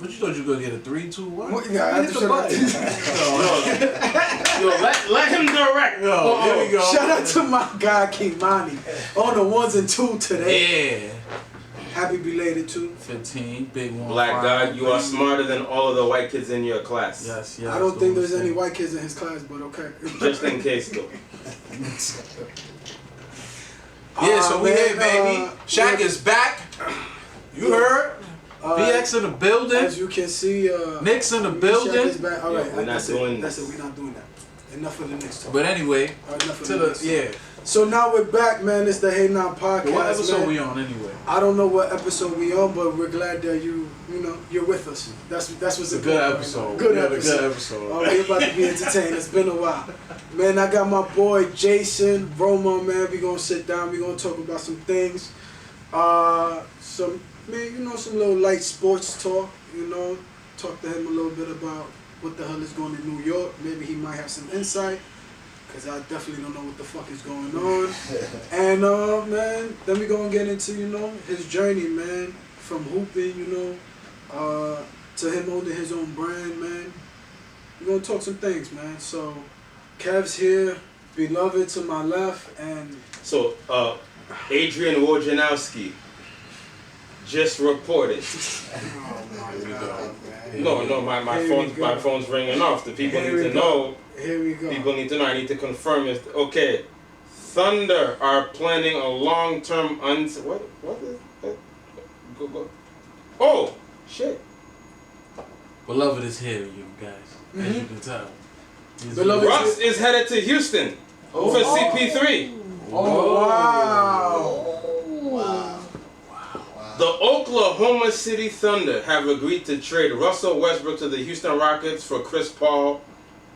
What you thought you were gonna get a 3, 2, 1? What? Yeah, I hit the button. Yo, let him direct. Yo, here we go. Shout out to my guy Kimani on the 1s and 2 today. Yeah. Happy belated too. 15, big one. Black God, you are smarter than all of the white kids in your class. Yes. I don't think there's any white kids in his class, but okay. Just in case, though. Yeah, so we man, here, baby. Shaq is back. You heard? BX in the building. As you can see, Nick's in the Shaq building. is back. All right, we're not that's doing it. That's this. it. We're not doing that. Enough of the next talk. But anyway, Enough of to the the next talk. yeah. So now we're back, man. It's the Hey Now podcast. What episode man. we on anyway? I don't know what episode we on, but we're glad that you're with us. That's what's It's a important good right now. episode. Good We had a episode. good episode. Oh, we're about to be entertained. It's been a while. Man, I got my boy Jason Roma, man. We gonna sit down. We gonna talk about some things. Some little light sports talk. Talk to him a little bit about what the hell is going in New York. Maybe he might have some insight, cause I definitely don't know what the fuck is going on. And man, then we gonna get into his journey, man, from hooping, to him owning his own brand, man. We're gonna talk some things, man. So, Kev's here, beloved to my left, and So, Adrian Wojnarowski just reported. oh my God, man. No, my phone's ringing off. The people Here need we to go. know. Here we go. People need to know. I need to confirm it. Okay, Thunder are planning a long-term what is that? Go. Oh, shit. Beloved is here, you guys. As you can tell. He's Beloved- Russ is headed to Houston for CP3. Oh, wow. The Oklahoma City Thunder have agreed to trade Russell Westbrook to the Houston Rockets for Chris Paul.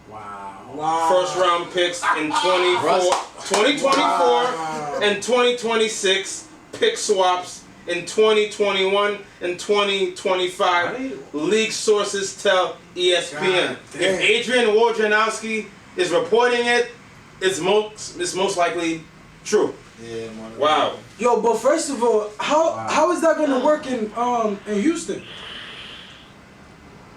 Wow. First round picks in 2024 Wow. and 2026. Pick swaps in 2021 and 2025. League sources tell ESPN. God damn. If Adrian Wojnarowski is reporting it, it's most likely true. Yeah, Wow. Yo, but first of all, how is that gonna work in Houston?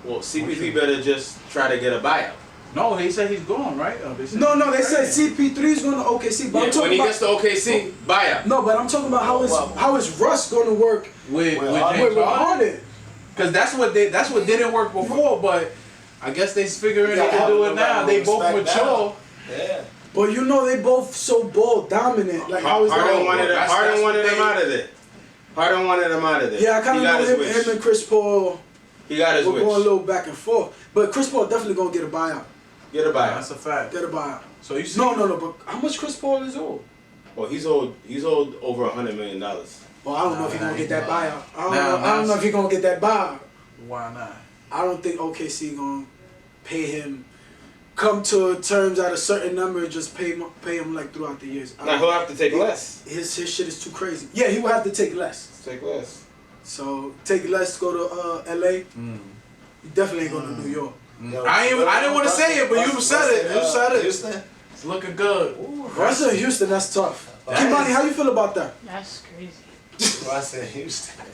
Well, CP3 better just try to get a buyout. No, he said he's gone, right? They said No, they he's said trading. CP3 is going to OKC, but I'm Yeah, talking when he about gets to OKC, buyout. no, but I'm talking about how is Russ going to work with with Harden? Because that's what didn't work before, but I guess they figuring they can do it now. They both mature. Yeah. But they both so ball dominant. Like how is Harden that? wanted That's Harden what wanted they- him out of there. Harden wanted him out of there. Yeah, I kind He of got know his him wish. and Chris Paul. He got his We're wish. going a little back and forth, but Chris Paul definitely gonna get a buyout. Get a buyout. That's a fact. Get a buyout. So you see? No. But how much Chris Paul is owed? Well, he's owed over $100 million. Well, I don't know if he's Nah, gonna get that nah. buyout. I don't know if he's gonna get that buyout. Why not? I don't think OKC gonna pay him. Come to terms at a certain number and just pay him like throughout the years. Now he'll have to take less. His shit is too crazy. Yeah, he will have to take less. Take less. So take less, go to LA. You definitely ain't going to New York. I didn't want to say it, but you said it. You said it. Houston? It's looking good. Russ in Houston, that's tough. Kimani, how you feel about that? That's crazy. Russ in Houston.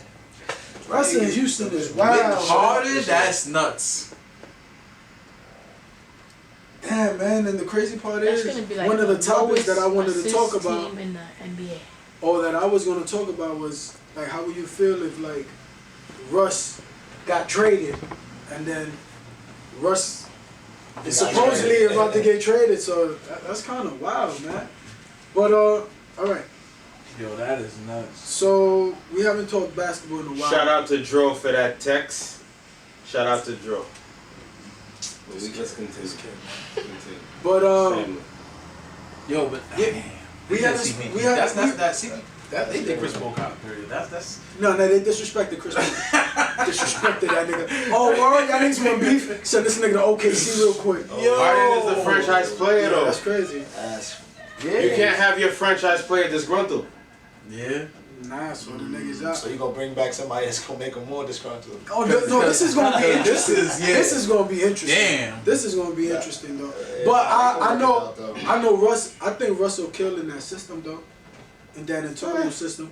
Russ in Houston is With wild. Harden, that's nuts. Damn, man, and the crazy part That's is, gonna be like one of the the topics that I wanted to lowest talk assist about, team in the NBA. or that I was going to talk about was, like, how would you feel if, like, Russ got traded, and then Russ is supposedly about to get traded, so that's kind of wild, man. But, all right, Yo, that is nuts. so we haven't talked basketball in a while. Shout out to Dro for that text. Shout out to Dro. Let's continue. But, Family. Yo, but Yeah, we had this- we had- they did Chris Paul kind of period. That's no, they disrespected Chris Paul. Disrespected that nigga. Oh, word, y'all niggas want beef? Send this nigga to OKC real quick. Yo. Harden is the franchise player Yeah, though. that's crazy. You can't have your franchise player disgruntled. yeah. Nah, so the niggas out. So you gonna bring back somebody that's gonna make him more disgruntled? Oh no, this is gonna be interesting. This is gonna be interesting. Damn. This is gonna be interesting though. Yeah, But I I know Russ. I think Russ will kill in that system though, in that Antonio system.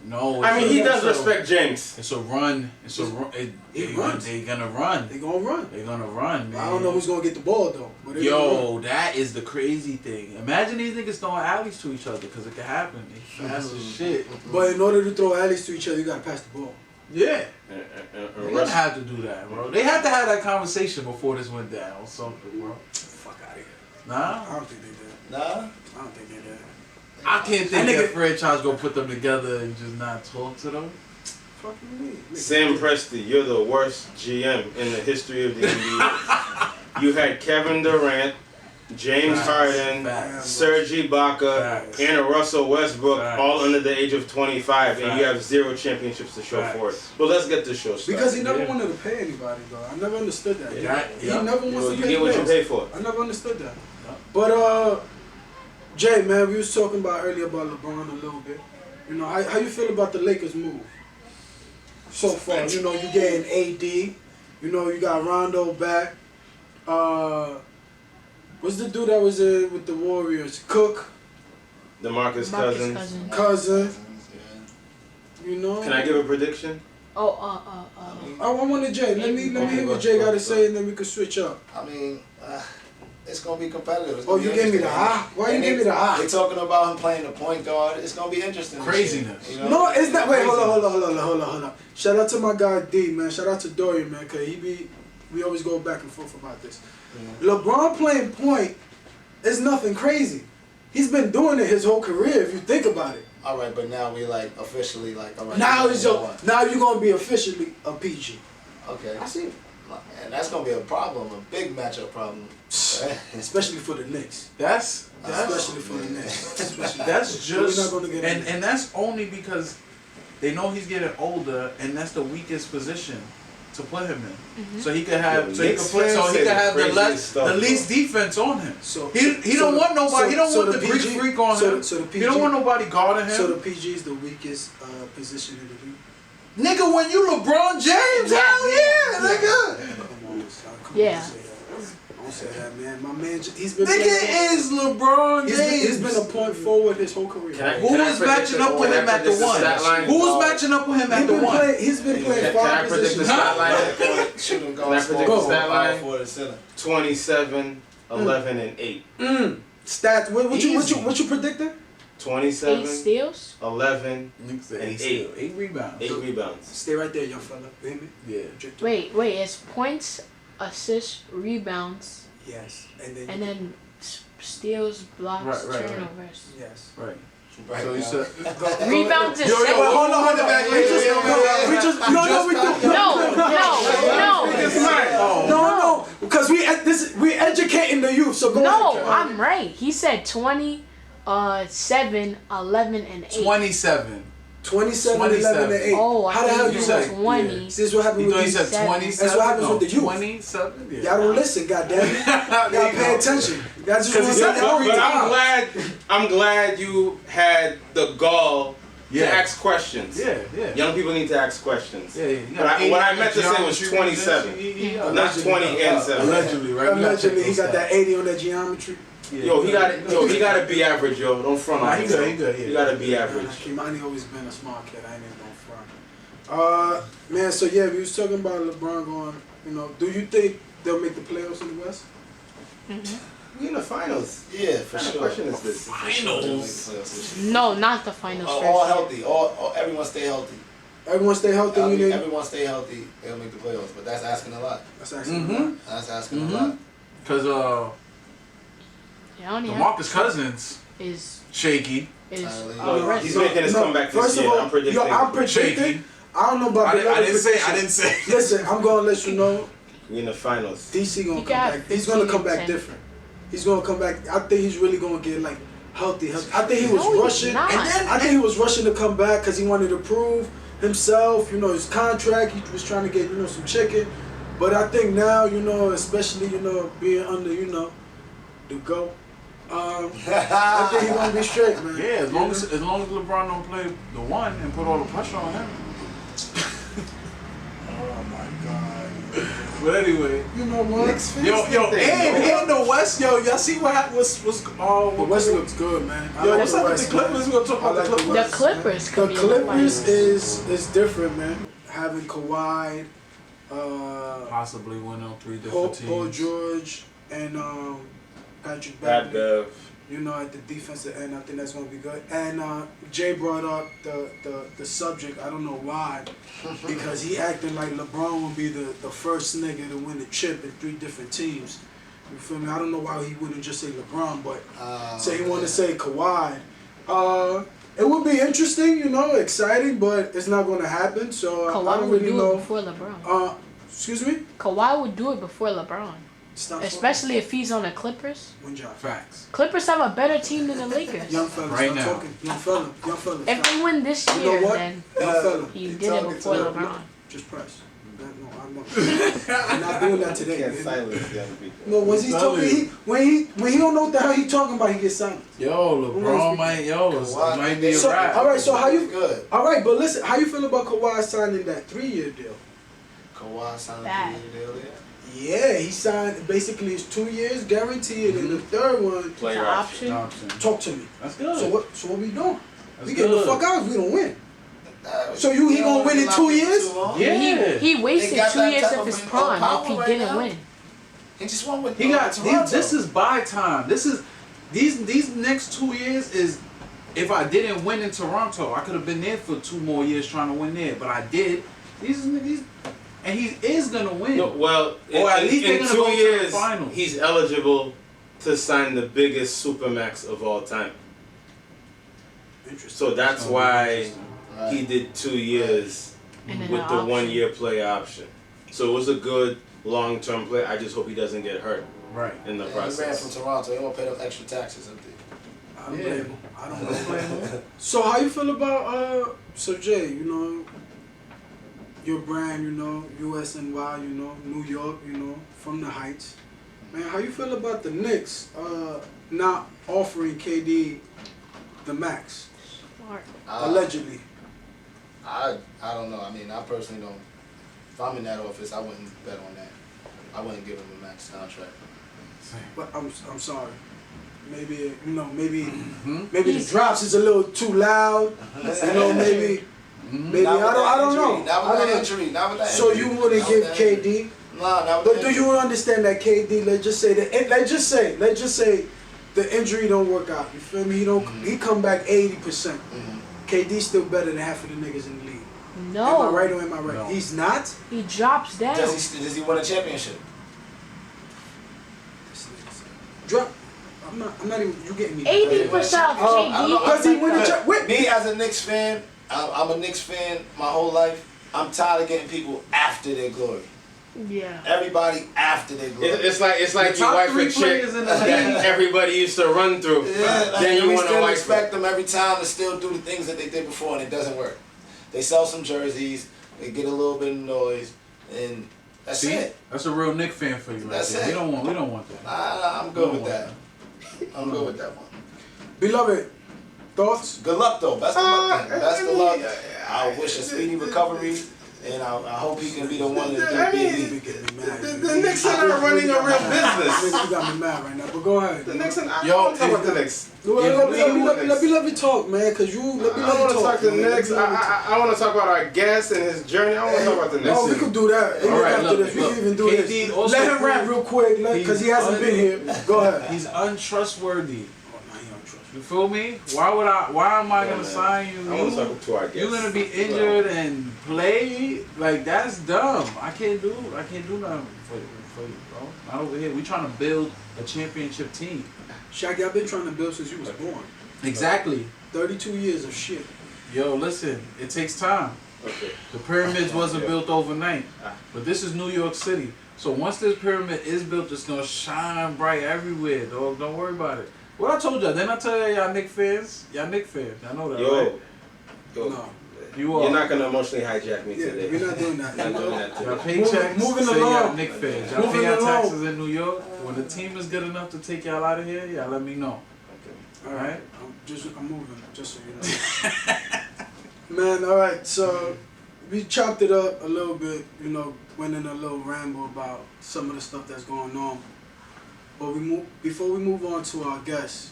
No. I mean, he does So- respect James. It's a run. It's a run. He runs. They gonna run. They gonna run. They gonna run, man. I don't know who's gonna get the ball though. But they gonna Yo, run. that is the crazy thing. Imagine these niggas throwing alleys to each other, because it could happen. They fast as shit. But in order to throw alleys to each other, you gotta pass the ball. Yeah. And They gonna Russ, have to do that, bro. They had to have that conversation before this went down or something, bro. Fuck out of here. Nah? I don't think they did. Nah. I don't think they did. I can't think That that nigga- franchise gonna put them together and just not talk to them. Fucking me. Sam Presti, you're the worst GM in the history of the NBA. You had Kevin Durant, James Facts. Harden, Facts. Serge Ibaka, Facts. and Russell Westbrook, Facts. all under the age of 25, and you Facts. have 0 championships to show Facts. for it. But let's get the show started. Because he never Yeah. wanted to pay anybody though. I never understood that. Yeah. He Yeah. never wants to you pay get what you bills. pay for. I never understood that. Yeah. But Jay, man, we was talking about earlier about LeBron a little bit. You know, how you feel about the Lakers move so far? You know, you getting AD. You know, you got Rondo back. What's the dude that was in with the Warriors? Cook, DeMarcus Marcus Cousins. Cousin. You know. Can I give a prediction? Oh, I wanted Jay. Let me hear what Jay got to say, and then we can switch up. I mean, it's gonna be competitive. It's Oh, gonna you be gave me the interesting. ah? Why you And give me the ah? They talking about him playing the point guard. It's gonna be interesting. this Craziness. year, you know? No, it's not. Wait, hold on. Shout out to my guy D, man. Shout out to Dorian, man, cause we always go back and forth about this. LeBron playing point is nothing crazy. He's been doing it his whole career. If you think about it. All right, but now we like officially like. All right, Now you it's know your. what? Now you're gonna be officially a PG. Okay. I see. And that's gonna be a problem, a big matchup problem. Especially for the Knicks. That's Especially for the Knicks. Especially. that's We're just not gonna get into and that's only because they know he's getting older, and that's the weakest position to put him in. So he could have, Yeah, so he could Knicks put, so fans he say could have the craziest less, stuff, the least bro. defense on him. So He don't want nobody. He don't want the Greek PG freak on him. So the PG, He don't want nobody guarding him. So the PG is the weakest position in the league. Nigga, when you LeBron James, Yeah, hell yeah, nigga. Come on, son. Come Yeah. on, don't say that, man. My man, he's been. Nigga is LeBron James. He's been a point forward his whole career. Can I- Who is matching up with him at the one? Who's matching up with him at the one? He's been playing Can I five predict the positions. stat line? Shooting Can I guard, predict the score, stat line? for the center. 27, 11, and 8. Stats. What you predicting? 27, 8 steals? 11, Nigga said And eight rebounds. 8 rebounds. Stay right there, young fella. You hear me? Yeah. Drip. Wait, it's points, assists, rebounds, Yes, and then. and then steals, blocks, Right. turnovers. Yes. Right. Right So you now. said. Rebounds is Yo, second. hold on. No, because we educating the youth. So go no, ahead. I'm right. He said 20, 7, 11, and 8. 27. 27, 11, and 8. Oh, How the hell I you thought say? it was 20. See, this is what happened You with thought he these. said Seven. 27? That's what happens No, with the youth. 27? Yeah. Y'all don't listen, goddamn. Y'all pay attention. Y'all just want to said say that But every I'm glad you had the gall Yeah. to ask questions. Yeah. Young people need to ask questions. Yeah. But what I meant to say was 27. Not 20 and 7. Allegedly, right? Allegedly, he got that 80 on that geometry. Yo, he gotta be average, yo. Don't front Nah, on he him. good, he good, yeah. You gotta be average. Kimani always been a smart kid. I ain't even gonna front. Man, so yeah, we was talking about LeBron going, you know, do you think they'll make the playoffs in the West? We in the finals. Yeah, for What kind of sure. question is this? Finals. No, not the finals. All first. healthy. All everyone stay healthy. Everyone stay healthy, you think? Everyone stay healthy. They'll make the playoffs, but that's asking a lot. That's actually Mm-hmm. That's asking a lot. Because Yeah, only DeMarcus Cousins is shaky. No, rest. he's making his comeback this First of year. all, I'm predicting. I'm predicting. Shaky. I don't know about I the other didn't say. predictions. Listen, I'm gonna let you know. We in the finals. DC gonna He come got back. He's gonna 15 come back and 10. different. He's gonna come back. I think he's really gonna get like healthy. I think he was No, he's rushing, not. and then I think he was rushing to come back because he wanted to prove himself. You know, his contract. He was trying to get some chicken. But I think now, especially being under the GOAT. I think he's gonna be straight, man. Yeah, as long as LeBron don't play the one and put all the pressure on him. Oh my God. But anyway. You know what? And the West, y'all see what happened? The West looks good, man. I Yo, like what's the up with West, the Clippers? man. We gonna talk about I like the the Clippers. The Clippers The could be in the Clippers finals. is different, man. Having Kawhi, Possibly win on 3 different Paul teams. George, and Patrick Pat Beverly. Bev. You know, at the defensive end, I think that's gonna be good. And Jay brought up the subject. I don't know why, because he acting like LeBron would be the first nigga to win the chip in 3 different teams. You feel me? I don't know why he wouldn't just say LeBron, but say he wanted to say Kawhi. It would be interesting, you know, exciting, but it's not gonna happen. So I Kawhi don't would really do know. it before LeBron. Excuse me. Kawhi would do it before LeBron. It's not Especially if he's on the Clippers. one job. Facts. Clippers have a better team than the Lakers. Young fella, Right stop now. talking. Young fella. If they win this You know year, what? then Young fella. he did it before LeBron. Just press. No, I'm not. I'm not doing that today. Can't silence the other people. No, when he's talking, when he don't know what the hell he talking about, he gets silent. Yo, LeBron might, it might be a So, wrap. all right, so how you? Good. All right, but listen, how you feel about Kawhi signing that 3-year deal? Kawhi signed Bad. a 3-year deal, yeah. Yeah, he signed basically it's 2 years guaranteed, and the third one. It's Player an option. option. Talk to me. That's good. So what we doing? That's We getting the good. fuck out if we don't win. So he don't gonna win in lock 2 it years? too long. Yeah. He wasted They got 2 that years type of of his power prime if he right didn't now. win. He just won with He got Toronto. this is buy time. This is these next 2 years is if I didn't win in Toronto, I could have been there for 2 more years trying to win there, but I did. These and he is gonna win. No, well, Or at least they're in gonna 2 go to the years, finals. he's eligible to sign the biggest supermax of all time. Interesting. So that's So why Right. he did 2 years And then with an the option. 1-year play option. So it was a good long-term play. I just hope he doesn't get hurt Right. in the Yeah, he ran from process. Toronto. He won't pay them extra taxes up there. I don't Yeah. blame him. I don't blame him. So how you feel about so Jay, you know, your brand, you know, USNY, you know, New York, you know, from the Heights. Man, how you feel about the Knicks not offering KD the max? Smart. Allegedly. I don't know. I mean, I personally don't. If I'm in that office, I wouldn't bet on that. I wouldn't give him a max contract. But I'm sorry. Maybe you know, maybe Mm-hmm. maybe the drops is a little too loud. You know, maybe maybe Not with I that don't injury. know. Not I with don't that know. injury. Not with that So injury. you wouldn't Not give with that injury. KD? Nah, not with But that do injury. you understand that KD? Let's just say the injury don't work out. You feel me? He come back 80%. KD still better than half of the niggas in the league. No. Am I right or am I right? No. He's not. He drops down. Does he win a championship? Drop. I'm not even. You getting me? 80% of Oh, KD. because he win the is cha- wait. Me as a Knicks fan, I'm a Knicks fan my whole life. I'm tired of getting people after their glory. Yeah. Everybody after their glory. It's like The your top wife 3 a chick players in the that league. everybody used to run through. Yeah, like, Then you we want to still wife expect them every time to still do the things that they did before, and it doesn't work. They sell some jerseys, they get a little bit of noise, and that's See, it. that's a real Knick fan for you right That's there. it. We don't want that. I'm good with that. I'm good with that one. Beloved, thoughts? Good luck though. Best of luck. Then. Best of luck. I wish a speedy recovery, and I hope he can be the one to do I mean, You getting me mad. the Knicks are not running a real business. You got me mad right now, but go ahead. The Knicks, I Yo, want to talk if about the the- Knicks. Let me talk, man, cause you let me I want to talk. talk to the man. Knicks. I want to talk about our guest and his journey. I want to talk about the Knicks. Oh, we could do that. All right, After look, this, we look. can even do KD this. also Let him rap proved real quick, because he hasn't been here. Go ahead. He's untrustworthy. Oh, now he don't trust me. You feel me? Why am I gonna sign you? I want to talk to our guest. You're gonna be injured and play like that's dumb. I can't do nothing for you, bro. Not over here. We trying to build a championship team. Shaq, I've been trying to build since you was born. Exactly. 32 years of shit. Yo, listen. It takes time. Okay. The pyramids wasn't built overnight, but this is New York City. So once this pyramid is built, it's gonna shine bright everywhere, dog. Don't worry about it. What I told y'all, didn't I tell y'all Knicks fans? Y'all Knicks fans. I know that, right? Yo, No. You are. you're not gonna emotionally hijack me Yeah, today. we're not doing that. Not doing that Y'all today. paychecks Moving say y'all along. Knicks fans. Y'all Moving pay y'all along. taxes in New York. When the team is good enough to take y'all out of here, y'all let me know. All right. I'm moving, just so you know. Man, all right. So we chopped it up a little bit. You know, went in a little ramble about some of the stuff that's going on. But before we move on to our guests,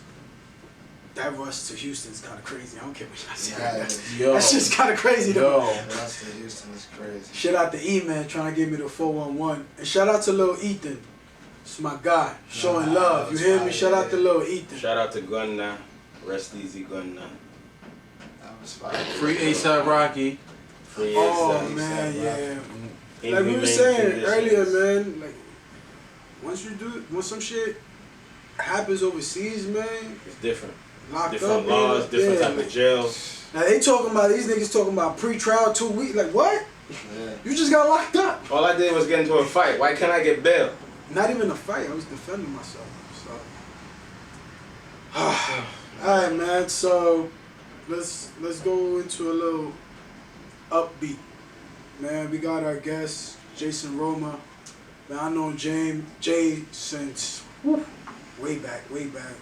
that rush to Houston is kind of crazy. I don't care what y'all say. Yeah, That shit's kind of crazy though. rush to Houston is crazy. Shout out to E-Man trying to give me the 411. And shout out to Lil Ethan. It's my guy. Showing love. You hear me? Shout out to Lil Ethan. Shout out to Gunna. Rest easy, Gunna. That was fire. Free A$AP Rocky. Free Oh A$AP. man, yeah. In Like we were humane saying earlier, conditions. man, like once some shit happens overseas, man, It's different. locked Different up, laws, man, different yeah, type like, of jails. now these niggas talking about pre-trial 2 weeks. Like what? Yeah. You just got locked up. All I did was get into a fight. Why can't I get bail? Not even a fight. I was defending myself. So, all right, man. So let's go into a little upbeat. Man, we got our guest Jason Roma. Man, I know Jay since way back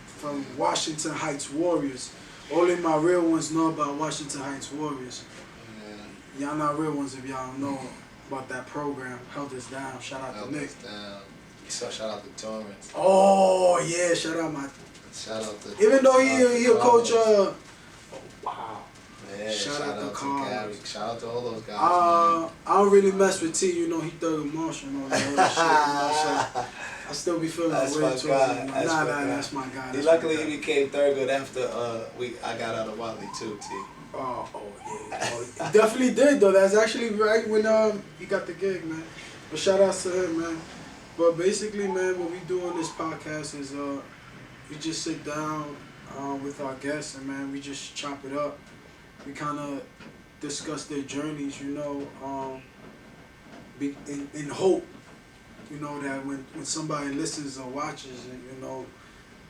from Washington Heights Warriors. Only my real ones know about Washington Heights Warriors. Y'all not real ones if y'all don't know about that program. Held us down. Shout out to Nick. So shout out to Torrance. Oh yeah, shout out Shout out to even though he a coach. Wow. Yeah, Shout shout out to out to Carlos. Gary. Shout out to all those guys. I don't really mess with T. You know he Thurgood Marshall and all that other shit. You know, so I still be feeling That's way my towards guy. him. That's Nah, my guy. that's my guy. That's Luckily, my guy. he became Thurgood after I got out of Wadleigh too. T. Oh yeah. Oh, he definitely did though. That's actually right when he got the gig, man. But shout outs to him, man. But basically, man, what we do on this podcast is we just sit down with our guests and man, we just chop it up. We kind of discuss their journeys, you know, in hope, you know, that when somebody listens or watches it, you know,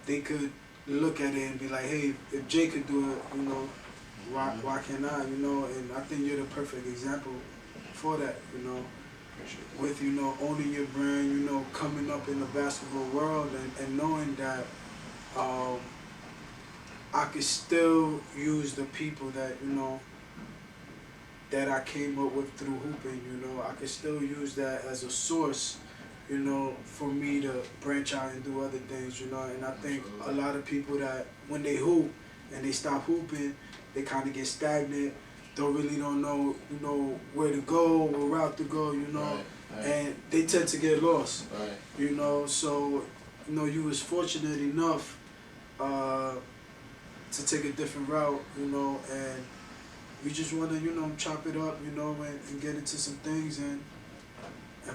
they could look at it and be like, hey, if Jay could do it, you know, why can't I, you know? And I think you're the perfect example for that, you know, with, you know, owning your brand, you know, coming up in the basketball world and knowing that I could still use the people that, you know, that I came up with through hooping, you know. I could still use that as a source, you know, for me to branch out and do other things, you know. And I think a lot of people that when they hoop and they stop hooping, they kind of get stagnant, don't know, you know, where to go, what route to go, you know. Right. And they tend to get lost, you know. So, you know, you was fortunate enough to take a different route, you know, and we just want to, you know, chop it up, you know, and get into some things and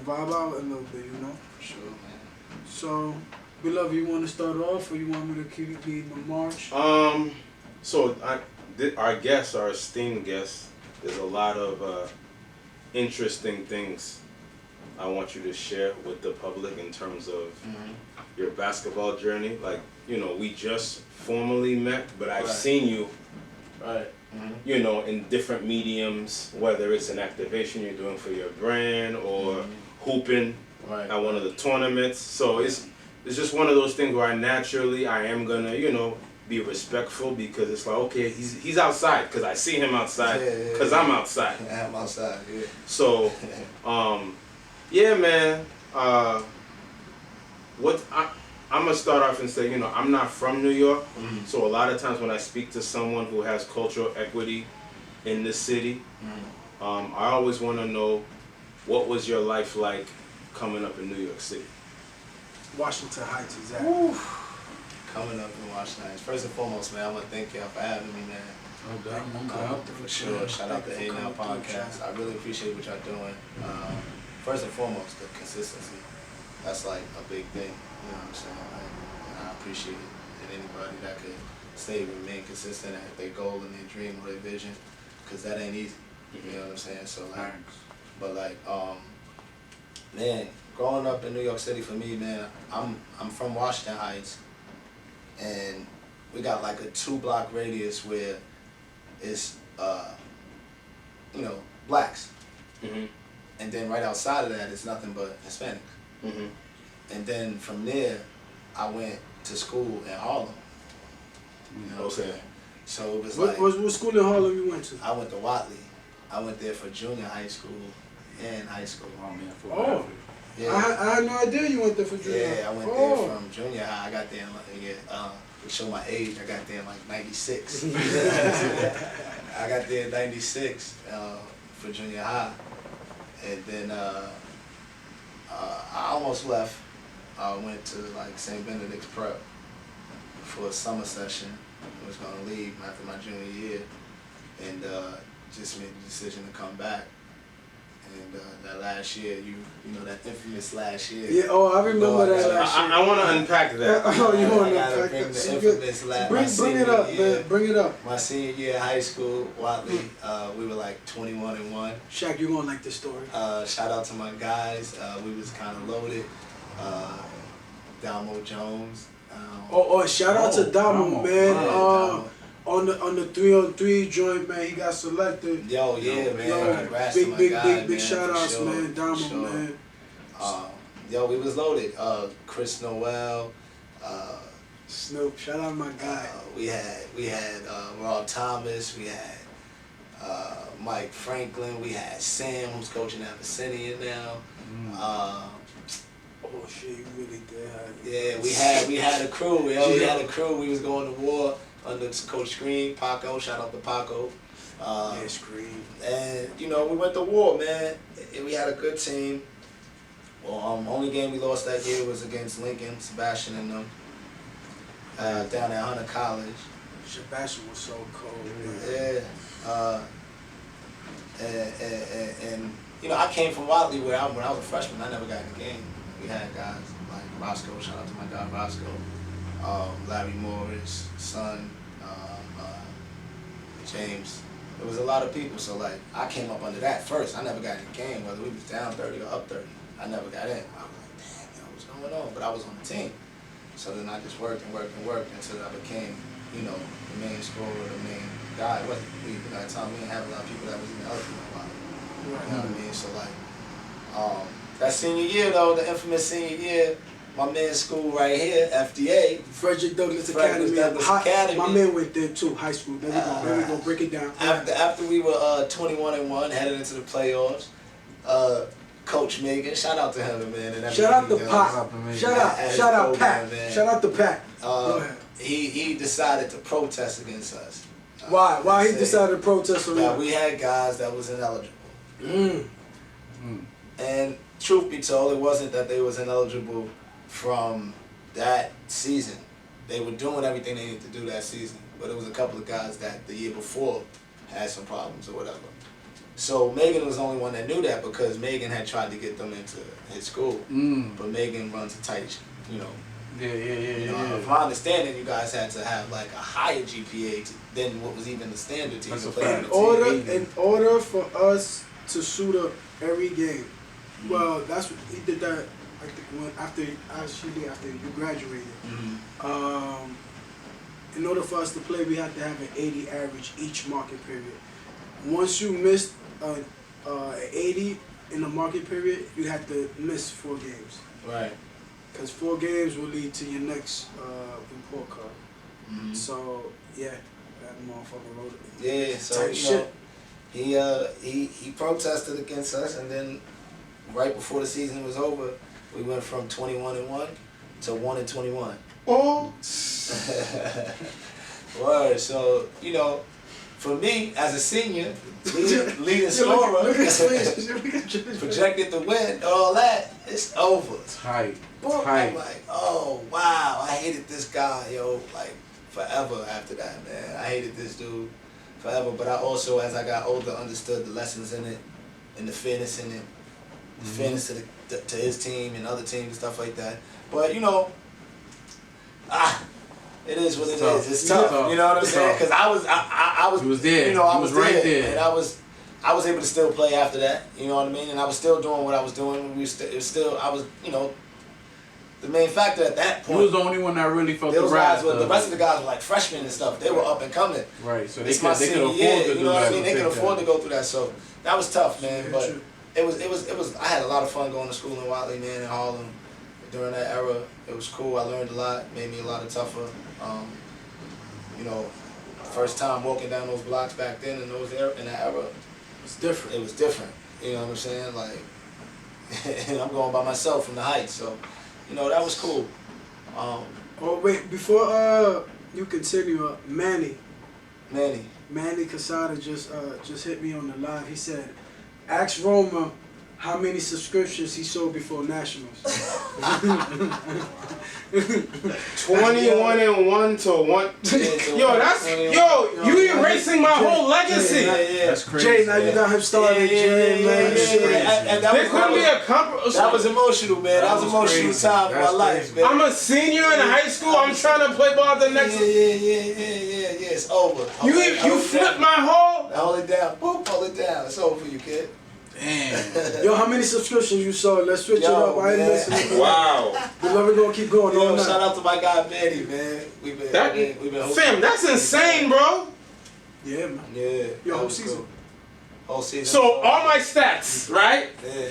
vibe out a little bit, you know. Sure, man. So, Beloved, you want to start off or you want me to keep leading the march? So our guests, our esteemed guests, there's a lot of interesting things I want you to share with the public in terms of your basketball journey. Like, you know, we just formally met, but I've seen you, you know, in different mediums, whether it's an activation you're doing for your brand or hooping at one of the tournaments. So it's just one of those things where I am gonna, you know, be respectful because it's like, okay, he's outside because I see him outside because I'm outside. Yeah, I'm outside, yeah. So, yeah, man. I'm gonna start off and say, you know, I'm not from New York, so a lot of times when I speak to someone who has cultural equity in this city, I always want to know, what was your life like coming up in New York City? Washington Heights, exactly. Coming up in Washington Heights. First and foremost, man, I want to thank y'all for having me, man. For sure. Shout out to A Now Podcast. I really appreciate what y'all doing. First and foremost, the consistency. That's like a big thing. You know what I'm saying? And I appreciate it. And anybody that could remain consistent at their goal and their dream or their vision, because that ain't easy. You know what I'm saying? So like, but like, man, growing up in New York City for me, man, I'm from Washington Heights, and we got like a 2-block radius where it's you know, blacks, and then right outside of that it's nothing but Hispanics. And then from there, I went to school in Harlem. You know what I'm saying? So it was What school in Harlem you went to? I went to Wadleigh. I went there for junior high school in high school. Oh man, Oh. Yeah. I had no idea you went there for junior. Yeah, I went there from junior high. I got there in to show my age, I got there in like 96. I got there in 96 for junior high. And then I almost left. I went to like St. Benedict's Prep for a summer session. I was gonna leave after my junior year, and just made the decision to come back. And that last year, you know that infamous last year. Yeah, oh, I remember that last year. I want to unpack that. Oh, you want to gotta unpack bring that? the So infamous last. bring it up, man. Bring it up. My senior year of high school, Wadleigh, we were like 21-1. Shaq, you gonna like this story? Shout out to my guys. We was kind of loaded. Damo Jones. Shout out to Damo, man. Damo. On the 3-on-3 joint, man, he got selected. Yo, yeah, man. Congrats to my Big guy, man, shout for outs, sure, man. Damo, for sure. man. Yo, we was loaded. Chris Noel. Snoop, shout out my guy. We had Rob Thomas. We had Mike Franklin. We had Sam, who's coaching at Vicinity now. Oh shit, you really did have Yeah, we had a crew. We had a crew. We was going to war under Coach Screen, Paco. Shout out to Paco. Screen. And you know, we went to war, man. We had a good team. Well, only game we lost that year was against Lincoln, Sebastian and them, down at Hunter College. Sebastian was so cold. Yeah. And you know, I came from Wadleigh where when I was a freshman, I never got in the game. We had guys like Roscoe, shout out to my guy Roscoe, Larry Morris, son, James. There was a lot of people, so like I came up under that first. I never got in the game, whether we was down 30 or up 30. I never got in. I was like, damn, yo, what's going on? But I was on the team. So then I just worked until I became, you know, the main scorer, the main guy. It wasn't me, you know, at the time we didn't have a lot of people that was even eligible a lot. You know what I mean? So like, that senior year though, the infamous senior year, my man's school right here, FDA. Frederick Douglass Frederick Douglass Academy. My man went there too, high school. There we go, break it down. After we were 21-1, headed into the playoffs, Coach Megan, shout out to him, man. And shout out to Pop. Pat. Shout out Pat. Man. Shout out to Pat. He decided to protest against us. Why? Why he decided to protest on that? that? We had guys that was ineligible. And truth be told, it wasn't that they was ineligible from that season. They were doing everything they needed to do that season. But it was a couple of guys that the year before had some problems or whatever. So Megan was the only one that knew that because Megan had tried to get them into his school. But Megan runs a tight, you know. Yeah. From my understanding, you guys had to have like a higher GPA than what was even the standard to even play on the team. In order for us to suit up every game, well, that's what he did that. I think after you graduated. In order for us to play, we had to have an 80 average each market period. Once you missed 80 in the market period, you had to miss 4 games. Right. Because 4 games will lead to your next report card. So yeah, that motherfucker wrote it. Yeah. So you know, he protested against us, and then right before the season was over, we went from 21-1 to 1-21. Oh. Word. So you know, for me as a senior, leading scorer, projected to win, all that, it's over. Tight. I'm like, oh wow, I hated this guy, yo, like forever after that, man. I hated this dude forever. But I also, as I got older, understood the lessons in it and the fairness in it, the fairness to his team and other teams and stuff like that. But you know, it is what it is. It's tough. You know what I'm saying? Because I was. He was there. You know, I was was right there, there. and I was able to still play after that. You know what I mean? And I was still doing what I was doing. I was, you know, the main factor at that point. You was the only one that really felt the guys wrath. the rest of the guys were like freshmen and stuff. They were up and coming. Right. So It's they my could senior afford year. to do You know what I that. mean? They could afford to go through that. So that was tough, man. Yeah, But true. it was. I had a lot of fun going to school in Wadleigh, man, in Harlem. During that era, it was cool. I learned a lot. Made me a lot tougher. You know, first time walking down those blocks back then in that era. It's different. It was different. You know what I'm saying? Like, and I'm going by myself from the Heights, so you know that was cool. Oh wait, before you continue, Manny Casada just hit me on the live. He said, "Ask Roma how many subscriptions he sold before Nationals." 21-1 to 1. Yo, that's you erasing my whole legacy. That's crazy. Jay, now you got him started. Jay, man. And There couldn't be a comparison. That was emotional, man. That was emotional crazy. time in my That's life, crazy. man. I'm a senior in high school. I'm trying to play ball the next. Yeah. It's over. You flipped my whole. Hold it down. Boop, hold it down. It's over for you, kid. Damn. Yo, how many subscriptions you sold? Let's switch it up. I ain't man. listening. Wow. The love is gonna keep going all Shout night. out to my guy Manny, man. We've been hosting. Fam, that's insane, bro. Yeah, man. Yeah. Yo, that whole was season. cool. Whole season. So all my stats, right?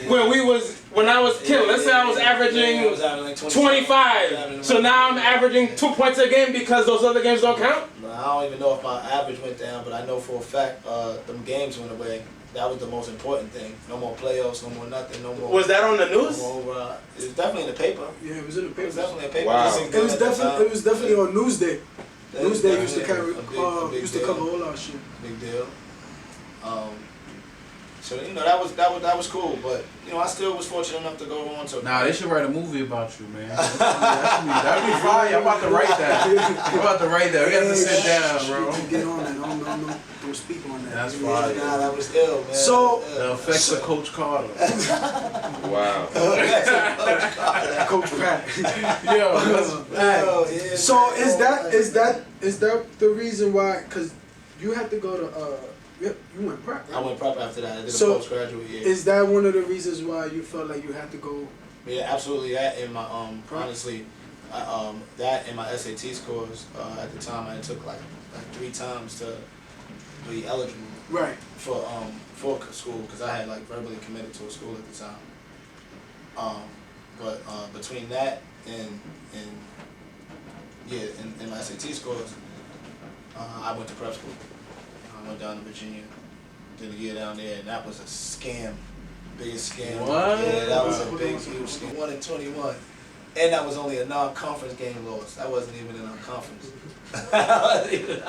When I was killing, let's say I was averaging like 25. So now I'm averaging 2 points a game because those other games don't count? I don't even know if my average went down, but I know for a fact them games went away. That was the most important thing. No more playoffs, no more nothing, no more. Was that on the news? No more, it was definitely in the paper. Yeah, it was in the It paper. was definitely in the paper. Wow. It was definitely on Newsday. Newsday used to definitely carry, a big used to deal. cover all our shit. Big deal. So you know that was cool, but you know I still was fortunate enough to go on to. Nah, they should write a movie about you, man. That'd be fire. I'm about to write that. I'm about to write that. We have to sit down, bro. Get on that. Don't speak on that. That's fire. Nah, that was ill, man. So The effects of Coach Carter. Wow. Coach Pratt. Yo, So is that the reason why? Cause you had to go to you went prep. Right? I went prep after that. I did a So, postgraduate year. Is that one of the reasons why you felt like you had to go? Yeah, absolutely. That in my honestly, that in my SAT scores at the time I took like 3 times to be eligible. Right. For school because I had like verbally committed to a school at the time. But between that and my SAT scores, I went to prep school. I went down to Virginia, did a year down there, and that was a scam, biggest scam. What? Yeah, that was a big, huge scam. 1-21, and that was only a non-conference game loss. That wasn't even in our conference.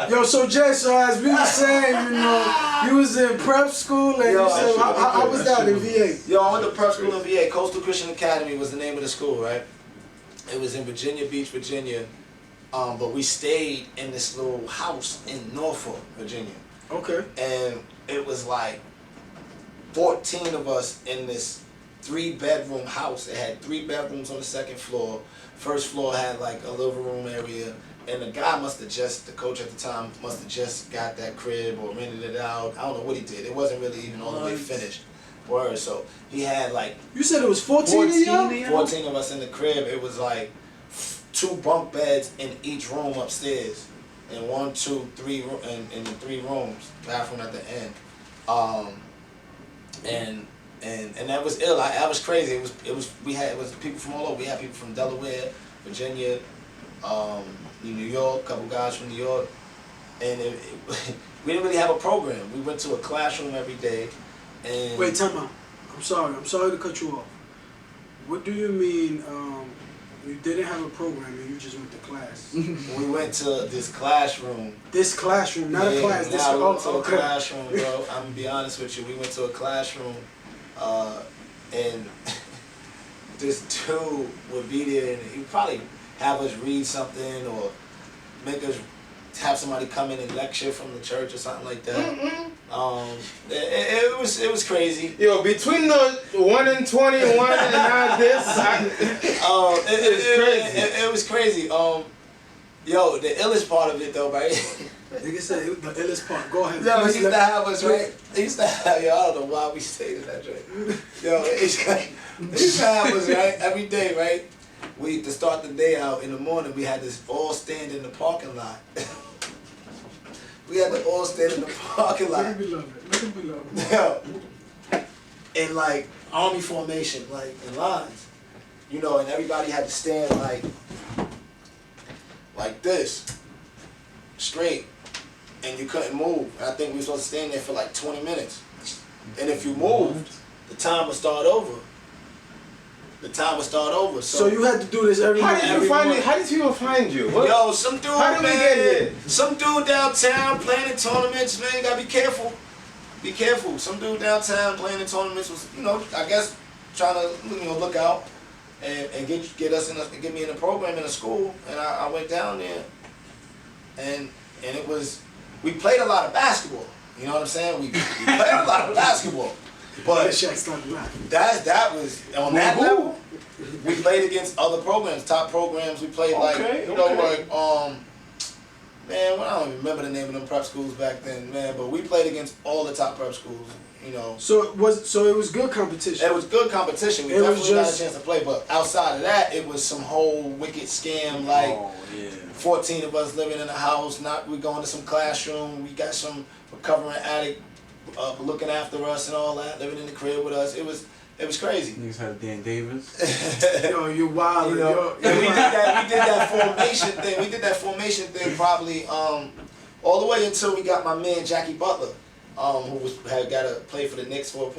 Yo, so Jay, so as we were saying, you know, you was in prep school, and Yo, you said, how was that in VA? Yo, I went to prep school in VA. Coastal Christian Academy was the name of the school, right? It was in Virginia Beach, Virginia, but we stayed in this little house in Norfolk, Virginia. Okay. And it was like 14 of us in this 3-bedroom house. It had 3 bedrooms on the second floor. First floor had like a living room area. And the guy the coach at the time must have just got that crib or rented it out. I don't know what he did. It wasn't really even all the way finished. Word. So he had like... You said it was 14 of y'all? 14 of us in the crib. It was like 2 bunk beds in each room upstairs. And 1, 2, 3 in the 3 rooms, bathroom at the end, and that was ill. That was crazy. It was people from all over. We had people from Delaware, Virginia, New York, a couple guys from New York, and we didn't really have a program. We went to a classroom every day. And wait, time out. I'm sorry to cut you off. What do you mean? You didn't have a program and you just went to class. We went to this classroom. This classroom, not a class. This we went to a okay. classroom, bro. I'm gonna be honest with you. We went to a classroom, and this dude would be there, and he'd probably have us read something or make us have somebody come in and lecture from the church or something like that. It was crazy. Yo, between the 1-21 and now this, it was crazy. Yo, the illest part of it though, right? Nigga said the illest part. Go ahead. Yo, he used to have us, right? He used to have, yo, I don't know why we stayed in that joint. Yo, he used to have us, right? Every day, right? To start the day out in the morning, we had this all stand in the parking lot. We had to all stand in the parking lot. Look at me love it. Yo, in like army formation, like in lines, you know, and everybody had to stand like this, straight, and you couldn't move. And I think we were supposed to stand there for like 20 minutes. And if you moved, the time would start over. So you had to do this every How month. did you find it? How did people find you? What? Yo, some dude, How did we get here? Some dude downtown playing in tournaments, man. You gotta be careful. Be careful. Some dude downtown playing in tournaments was, I guess trying to, look out and get me in a program in a school. And I went down there, and it was, we played a lot of basketball. You know what I'm saying? We played a lot of basketball. But that was on that level. We played against other programs, top programs. We played man, I don't even remember the name of them prep schools back then, man. But we played against all the top prep schools, So it was good competition. It was good competition. We definitely got a chance to play. But outside of that, it was some whole wicked scam. Like 14 of us living in a house. We going to some classroom. We got some recovering addict looking after us and all that, living in the crib with us. It was crazy. Niggas had Dan Davis. Yo, you're wild. And we did that formation thing. We did that formation thing probably all the way until we got my man Jackie Butler, who had got to play for the Knicks for a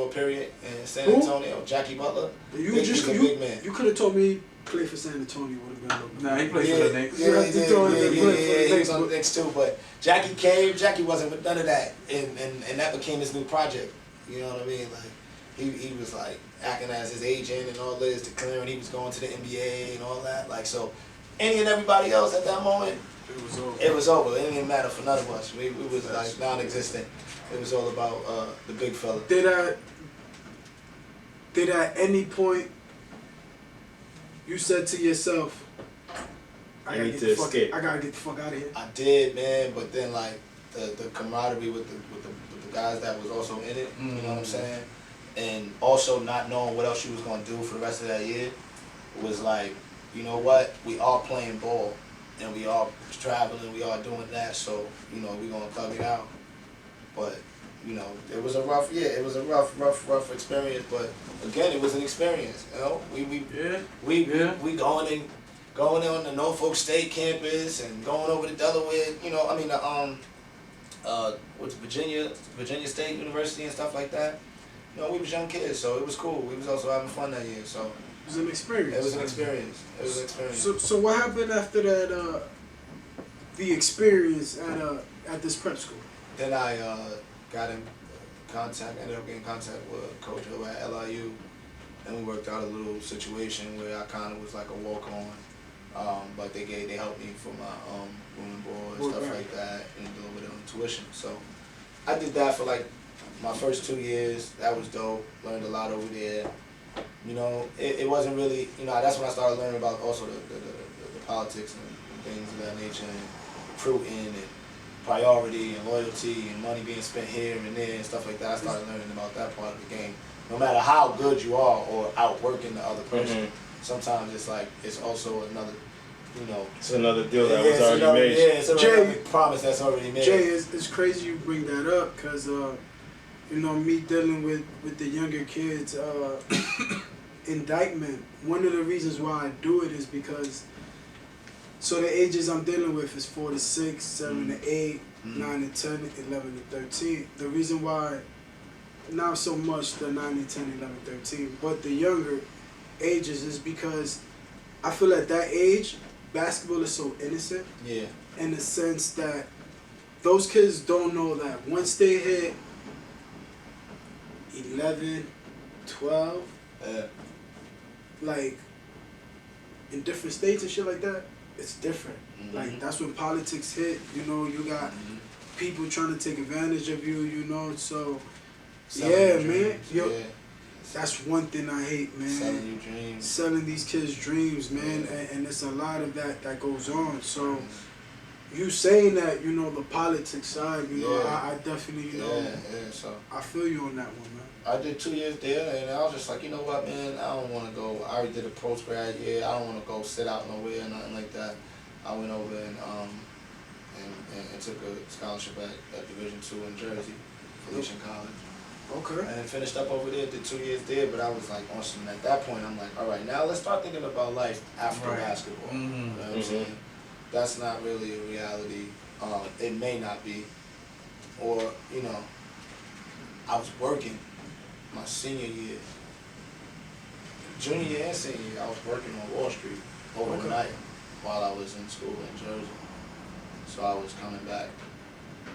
period in San Antonio. Jackie Butler. Big man. You could have told me play for San Antonio would have been a little bit. Nah, he played for the Knicks. Yeah, he was on the Knicks too. But Jackie came. Jackie wasn't with none of that, and that became his new project. You know what I mean? Like he was like acting as his agent and all this, declaring he was going to the NBA and all that. Like so, any and everybody else at that moment, it was over. It didn't even matter for none of us. We was like non-existent. It was all about the big fella. Did at any point you said to yourself, I gotta get the fuck out of here? I did, man, but then like the camaraderie with the guys that was also in it, you know what I'm saying? And also not knowing what else you was gonna do for the rest of that year was like, you know what? We all playing ball and we all traveling, we all doing that, so we gonna thug it out. But it was a rough year. It was a rough experience. But again, it was an experience. We going on the Norfolk State campus and going over to Delaware. What's Virginia State University and stuff like that. We was young kids, so it was cool. We was also having fun that year. So it was an experience. It was an experience. So what happened after that? The experience at this prep school. Then I ended up getting contact with Coach Hill at LIU, and we worked out a little situation where I kind of was like a walk-on. Like they helped me for my room and board and stuff like that, and a little bit of tuition. So I did that for like my first 2 years. That was dope. Learned a lot over there. It wasn't really, that's when I started learning about also the politics and things of that nature, and recruiting and priority and loyalty and money being spent here and there and stuff like that. I started learning about that part of the game. No matter how good you are or outworking the other person, sometimes it's also another, It's another deal that was already made. Yeah, it's another promise that's already made. Jay, it's crazy you bring that up because, me dealing with the younger kids, indictment, one of the reasons why I do it is because so the ages I'm dealing with is 4 to 6, 7 to 8, 9 to 10, 11 to 13. The reason why, not so much the 9 to 10, 11, 13, but the younger ages is because I feel at that age, basketball is so innocent. Yeah. In the sense that those kids don't know that once they hit 11, 12, like in different states and shit like that, it's different. Like that's when politics hit. You got people trying to take advantage of you. So selling man, that's one thing I hate, man. Selling your dreams. Selling these kids' dreams, man, and it's a lot of that goes on. So you saying that, the politics side, I definitely, so I feel you on that one, man. I did 2 years there, and I was just like, you know what, man, I don't want to go. I already did a post-grad year. I don't want to go sit out nowhere or nothing like that. I went over and took a scholarship at Division II in Jersey, Felician College. Okay. And finished up over there, did 2 years there, but I was like, awesome. At that point, I'm like, all right, now let's start thinking about life after basketball. You know what I'm saying? That's not really a reality. It may not be. Or, I was working. my senior year. Junior year and senior year, I was working on Wall Street overnight while I was in school in Jersey. So I was coming back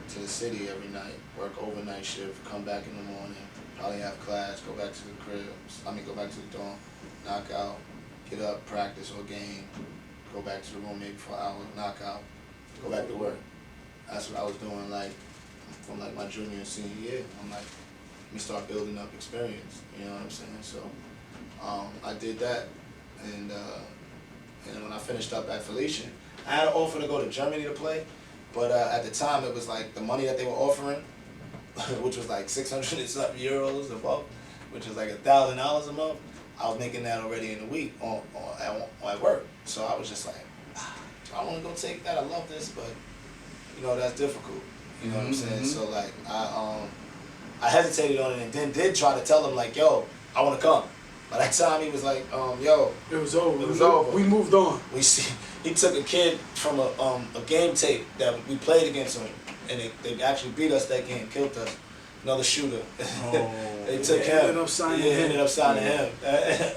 to the city every night, work overnight shift, come back in the morning, probably have class, go back to the crib, go back to the dorm, knock out, get up, practice or game, go back to the room maybe for an hour, knock out, go back to work. That's what I was doing from my junior and senior year. I'm like, let me start building up experience, you know what I'm saying? So I did that, and when I finished up at Felician, I had an offer to go to Germany to play, but at the time it was like the money that they were offering, which was like 600 and something euros a month, which was like $1,000 a month. I was making that already in a week at work. So I was just like, I want to go take that. I love this, but you know that's difficult. You know what I'm saying? So like I hesitated on it and then did try to tell him like, yo, I want to come. By that time he was like, yo, it was over. It was over. We moved on. He took a kid from a game tape that we played against him, and they actually beat us that game, killed us. Another shooter. They took him. Ended up signing him.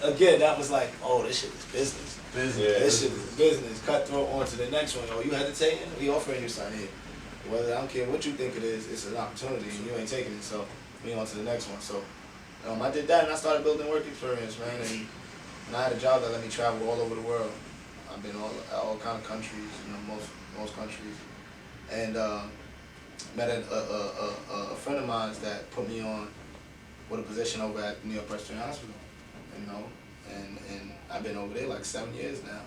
Again, that was like, oh, this shit is business. Yeah. This shit is business. Cutthroat on to the next one. Oh, you hesitating? We offering you something here. Whether I don't care what you think it is, it's an opportunity, and you ain't taking it. So we on to the next one. So I did that, and I started building work experience, man. And I had a job that let me travel all over the world. I've been all kind of countries, you know, most countries, and met a friend of mine that put me on with a position over at New York Presbyterian Hospital, you know, and I've been over there like 7 years now.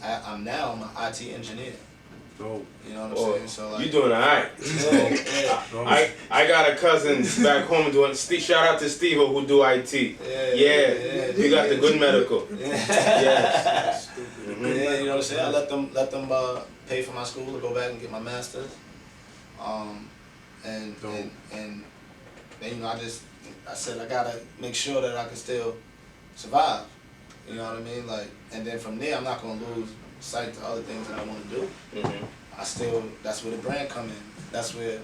I'm now an IT engineer. Dope. You know what I'm saying? So like, you doing alright. I got a cousin back home doing. Shout out to Steve who do IT. Yeah. You got the good medical. Yes. Yeah, you know what I'm saying? I let them pay for my school to go back and get my master's. And then you know I said I gotta make sure that I can still survive. You know what I mean? Like, and then from there I'm not gonna lose sight to other things that I want to do. That's where the brand come in. That's where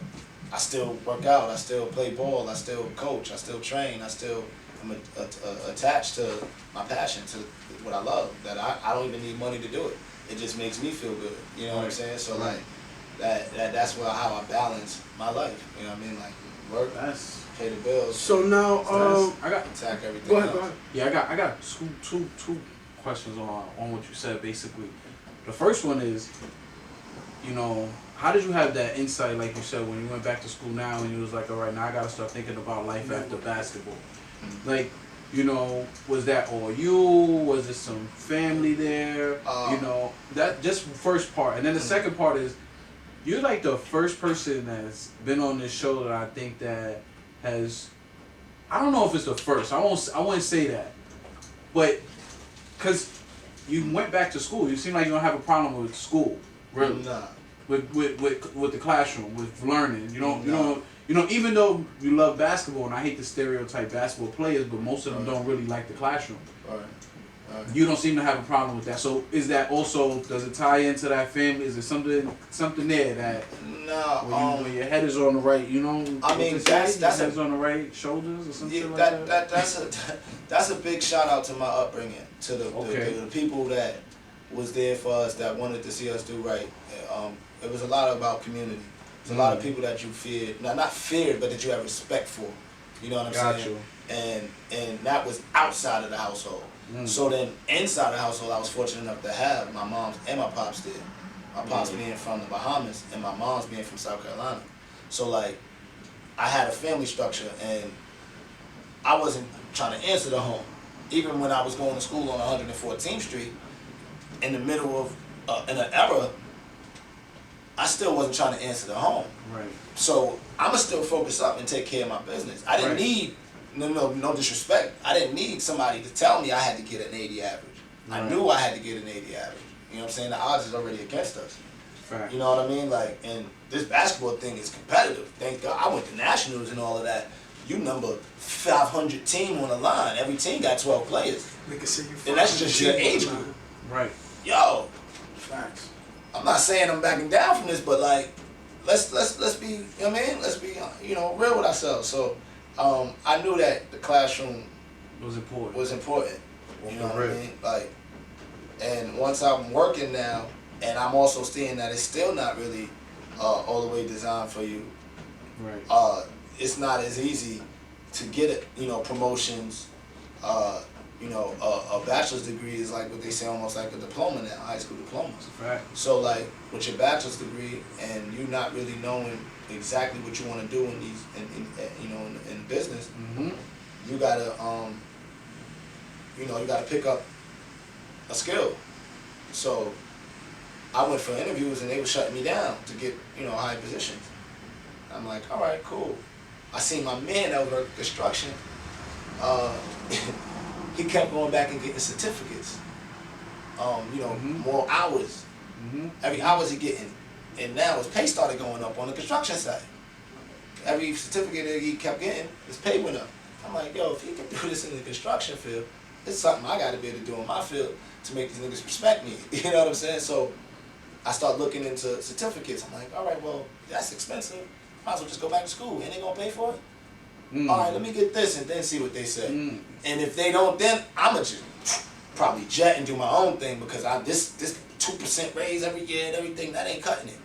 I still work out. I still play ball. I still coach. I still train. I still am attached to my passion, to what I love. That I don't even need money to do it. It just makes me feel good. You know what I'm saying? So like that's how I balance my life. You know what I mean? Like work, pay the bills. So now I got attack everything. Go ahead. Yeah, I got two questions on what you said basically. The first one is, you know, how did you have that insight, like you said, when you went back to school now and you was like, all right, now I gotta start thinking about life after basketball. Like, you know, was that all you? Was there some family there? You know, that just first part. And then the second part is, you're like the first person that's been on this show that I think that has, I don't know if it's the first, I wouldn't say that, but, cause you went back to school. You seem like you don't have a problem with school, really. Nah. With the classroom, with learning. You know, even though you love basketball, and I hate to stereotype basketball players, but most of them don't really like the classroom. Right. You don't seem to have a problem with that. So is that also, does it tie into that family? Is there something there that when your head is on the right, you know? I mean, that's head's on the right shoulders or something like that. That's a big shout out to my upbringing, to the people that was there for us, that wanted to see us do right. It was a lot about community. It's a lot of people that you feared, not feared, but that you have respect for. You know what I'm saying? And that was outside of the household. So then inside the household, I was fortunate enough to have my mom and my pops there. My pops being from the Bahamas and my mom's being from South Carolina. So like, I had a family structure and I wasn't trying to answer the home. Even when I was going to school on 114th Street, in the middle of in an era, I still wasn't trying to answer the home. Right. So I'ma still focus up and take care of my business. I didn't need no disrespect. I didn't need somebody to tell me I had to get an 80 average. Right. I knew I had to get an 80 average. You know what I'm saying? The odds is already against us. Fact. You know what I mean? Like, and this basketball thing is competitive. Thank God. I went to nationals and all of that. You number 500 team on the line. Every team got 12 players. They can see you. And that's just your age group. Right. Yo. Facts. I'm not saying I'm backing down from this, but like, let's be, you know what I mean? Let's be, real with ourselves. So I knew that the classroom was important. You know what I mean? Like, and once I'm working now, and I'm also seeing that it's still not really all the way designed for you. Right. It's not as easy to get it. You know, promotions. You know, a bachelor's degree is like what they say, almost like a diploma now, high school diploma. Right. So like with your bachelor's degree and you not really knowing exactly what you want to do in these, in business, you gotta, you gotta pick up a skill. So I went for interviews and they were shutting me down to get, high positions. I'm like, all right, cool. I seen my man that was construction. He kept going back and getting certificates. More hours. Every hours he getting. And now his pay started going up on the construction side. Every certificate that he kept getting, his pay went up. I'm like, yo, if he can do this in the construction field, it's something I gotta be able to do in my field to make these niggas respect me. You know what I'm saying? So I start looking into certificates. I'm like, all right, well, that's expensive. Might as well just go back to school. Ain't they gonna pay for it? All right, let me get this and then see what they say. And if they don't, then I'ma just probably jet and do my own thing because this 2% raise every year and everything, that ain't cutting it.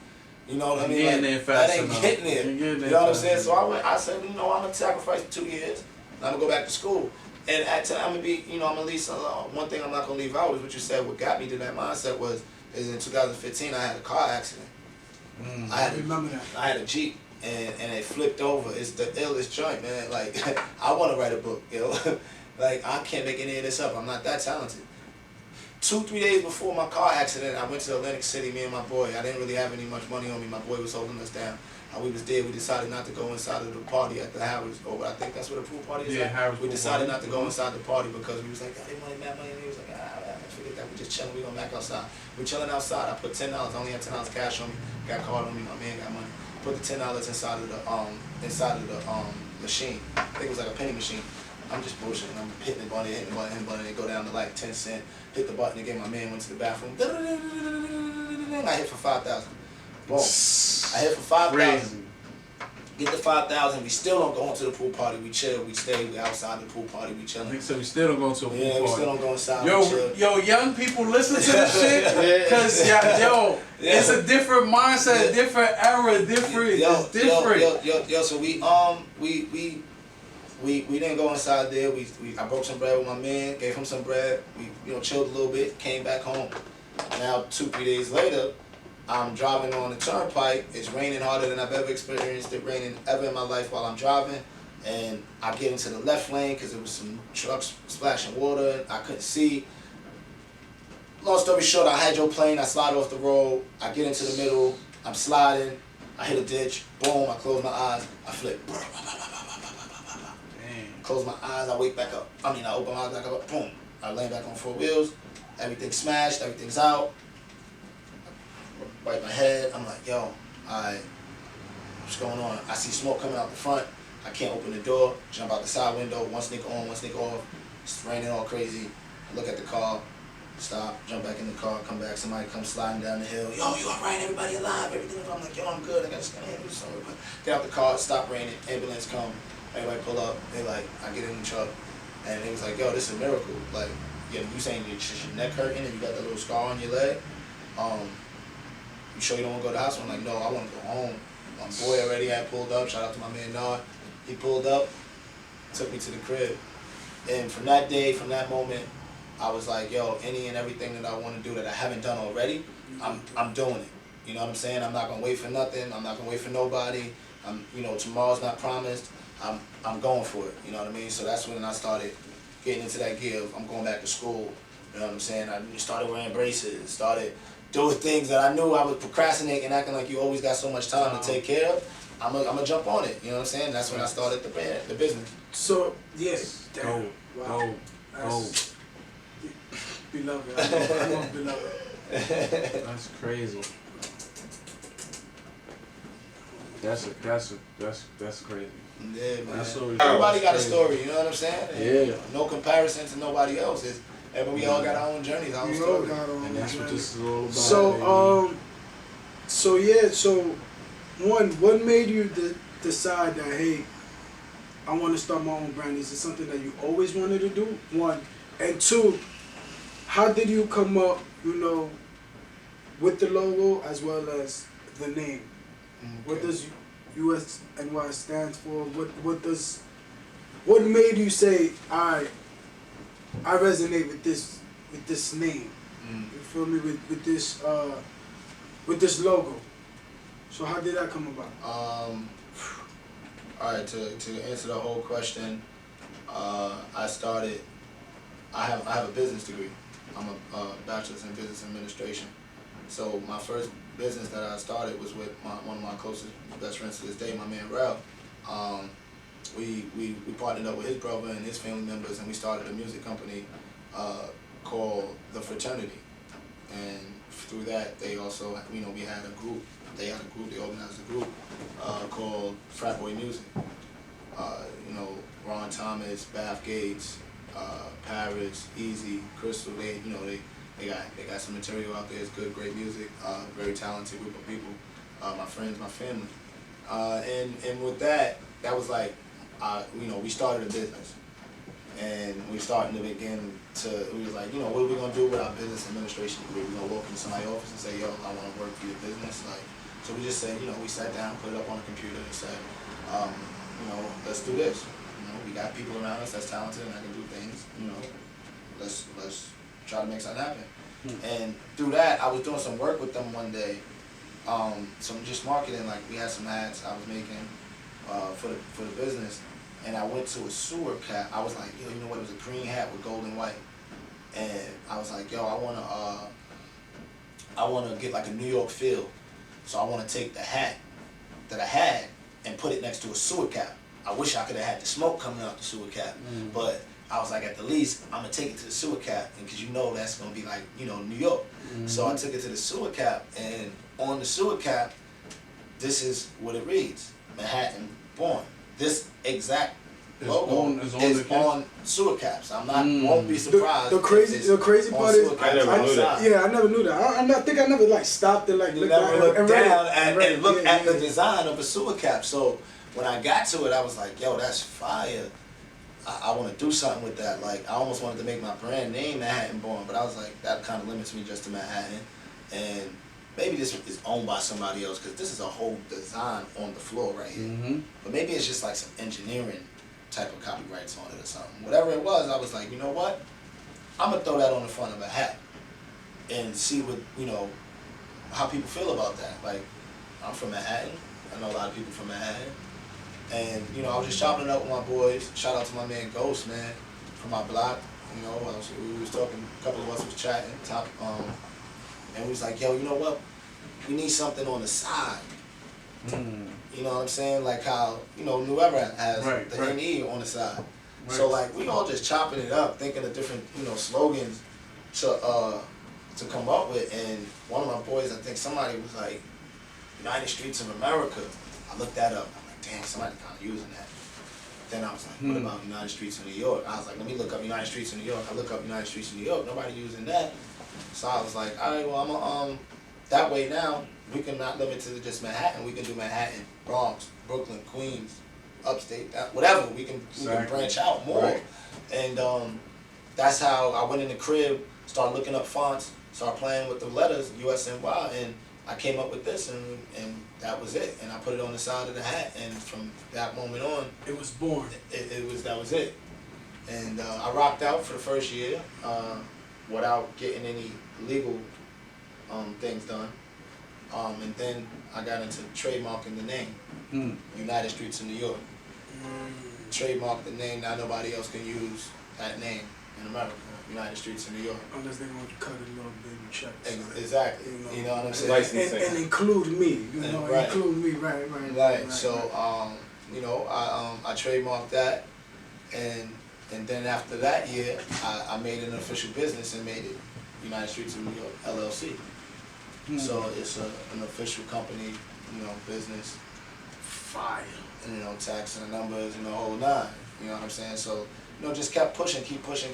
You know what I mean? That ain't getting it. You know what I'm saying? So I said, I'm gonna sacrifice 2 years. And I'm gonna go back to school. And at time I'm gonna be, I'm gonna leave one thing I'm not gonna leave out is what you said. What got me to that mindset is in 2015 I had a car accident. I remember that. I had a Jeep. And it flipped over. It's the illest joint, man. Like, I want to write a book, Like, I can't make any of this up. I'm not that talented. 2-3 days before my car accident, I went to Atlantic City, me and my boy. I didn't really have any much money on me. My boy was holding us down. We was there. We decided not to go inside of the party at the Harrods. Or I think that's where the pool party is at. Harrods. We decided not to go inside the party because we was like, they wanted mad money. And he was like, forget that. We just chilling. We going back outside. We chilling outside. I put $10. I only had $10 cash on me. Got card on me. My man got money. Put the $10 inside of the machine. I think it was like a penny machine. I'm just bullshitting. I'm hitting the button, hitting the button, and it go down to like 10 cents. Hit the button again. My man went to the bathroom. I hit for 5,000. Boom. I hit for 5,000. Get the 5,000. We still don't go into the pool party. We chill. We stay. We outside the pool party. We chilling. So we still don't go to a pool party. Yeah, we still don't go inside. We chill. Yo, young people, listen to this shit, cause it's a different mindset, different era, different. It's different. So we didn't go inside there. I broke some bread with my man. Gave him some bread. We chilled a little bit. Came back home. Now 2-3 days later, I'm driving on the turnpike. It's raining harder than I've ever experienced it raining ever in my life while I'm driving. And I get into the left lane because there was some trucks splashing water. I couldn't see. Long story short, I hydroplane. I slide off the road. I get into the middle. I'm sliding. I hit a ditch. Boom. I close my eyes. I flip. Damn. Close my eyes. I wake back up. I open my eyes back up. Boom. I lay back on 4 wheels. Everything's smashed. Everything's out. Wipe my head. I'm like, yo, what's going on? I see smoke coming out the front. I can't open the door. Jump out the side window. One sneak on, one sneak off. It's raining all crazy. I look at the car. Stop. Jump back in the car. Come back. Somebody comes sliding down the hill. Yo, you alright? Everybody alive? Everything. I'm like, yo, I'm good. I got to scan ambulance. Get out the car. Stop raining. Ambulance come. Everybody pull up. They like, I get in the truck. And it was like, yo, this is a miracle. Like, you saying your neck hurting and you got that little scar on your leg. You sure you don't want to go to the hospital? I'm like, no, I want to go home. My boy already had pulled up. Shout out to my man Nard. He pulled up, took me to the crib. And from that day, from that moment, I was like, yo, any and everything that I want to do that I haven't done already, I'm doing it. You know what I'm saying? I'm not going to wait for nothing. I'm not going to wait for nobody. Tomorrow's not promised. I'm going for it. You know what I mean? So that's when I started getting into that gear of I'm going back to school. You know what I'm saying? I started wearing braces, started doing things that I knew I was procrastinating, acting like you always got so much time to take care of. I'm gonna jump on it. You know what I'm saying? That's when I started the business. So yes, damn. Wow. Beloved. I love beloved. That's crazy. That's crazy. Yeah, man. Everybody got a story. You know what I'm saying? Yeah. No comparison to nobody else's. And we all got our own journeys, our own stories. And that's what this is all about. So, what made you decide that, hey, I want to start my own brand? Is it something that you always wanted to do? One. And two, how did you come up, with the logo as well as the name? Okay. What does USNY stand for? What made you say, I resonate with this name? You feel me? With this logo. So how did that come about? All right, to answer the whole question, I have a business degree. I'm a bachelor's in business administration. So my first business that I started was with one of my closest best friends to this day, my man Rel. We partnered up with his brother and his family members, and we started a music company called The Fraternity. And through that, they also, we had a group. They organized a group called Frat Boy Music. Ron Thomas, Bath Gates, Paris, Easy, Crystal, they got some material out there. It's good, great music, very talented group of people. My friends, my family. And with that was like, we started a business. And we was like, what are we gonna do with our business administration degree? We're gonna walk into somebody's office and say, yo, I wanna work for your business. So we just said, we sat down, put it up on the computer and said, let's do this. We got people around us that's talented and that can do things, let's try to make something happen. And through that, I was doing some work with them one day, some just marketing, like we had some ads I was making for the business, and I went to a sewer cap. I was like, yo, you know what, it was a green hat with gold and white. And I was like, yo, I wanna get like a New York feel. So I wanna take the hat that I had and put it next to a sewer cap. I wish I could have had the smoke coming out the sewer cap, but I was like, at the least, I'm gonna take it to the sewer cap, and because that's gonna be like, New York. So I took it to the sewer cap, and on the sewer cap, this is what it reads: Manhattan Born. This exact logo is on sewer caps. Won't be surprised. The crazy part is, I never knew that. Yeah, I never knew that. I think I never stopped and looked down and looked at the design of a sewer cap. So when I got to it, I was like, yo, that's fire. I want to do something with that. Like, I almost wanted to make my brand name Manhattan Born, but I was like, that kind of limits me just to Manhattan. And maybe this is owned by somebody else, because this is a whole design on the floor right here. But maybe it's just like some engineering type of copyrights on it or something. Whatever it was, I was like, you know what? I'm going to throw that on the front of a hat and see what, how people feel about that. Like, I'm from Manhattan. I know a lot of people from Manhattan. And, I was just chopping it up with my boys. Shout out to my man Ghost, man, from my block. We was talking, a couple of us was chatting, and we was like, yo, you know what? We need something on the side. You know what I'm saying? Like how, New Era has the NE on the side. Right. So like, we all just chopping it up, thinking of different, slogans to come up with. And one of my boys, I think somebody was like, United Streets of America. I looked that up. Damn, somebody kind of using that. Then I was like, what about United Streets of New York? I was like, let me look up United Streets of New York. I look up United Streets of New York. Nobody using that. So I was like, all right, well, that way now, we can not limit to just Manhattan. We can do Manhattan, Bronx, Brooklyn, Queens, upstate, whatever. We can branch out more. Right. And that's how I went in the crib, started looking up fonts, started playing with the letters, USNY, and I came up with this, and that was it. And I put it on the side of the hat, and from that moment on, it was born. That was it. And I rocked out for the first year without getting any legal things done. And then I got into trademarking the name, United Streets of New York. Trademark the name, now nobody else can use that name in America. United Streets of New York. Unless they want to cut a little bit of checks. Exactly. You know what I'm saying? And include me. Include me. Right. So, I trademarked that, and then after that year, I made an official business and made it United Streets of New York LLC. So it's an official company, business. Fire. Tax and the numbers and the whole nine. You know what I'm saying? So, just kept pushing, keep pushing.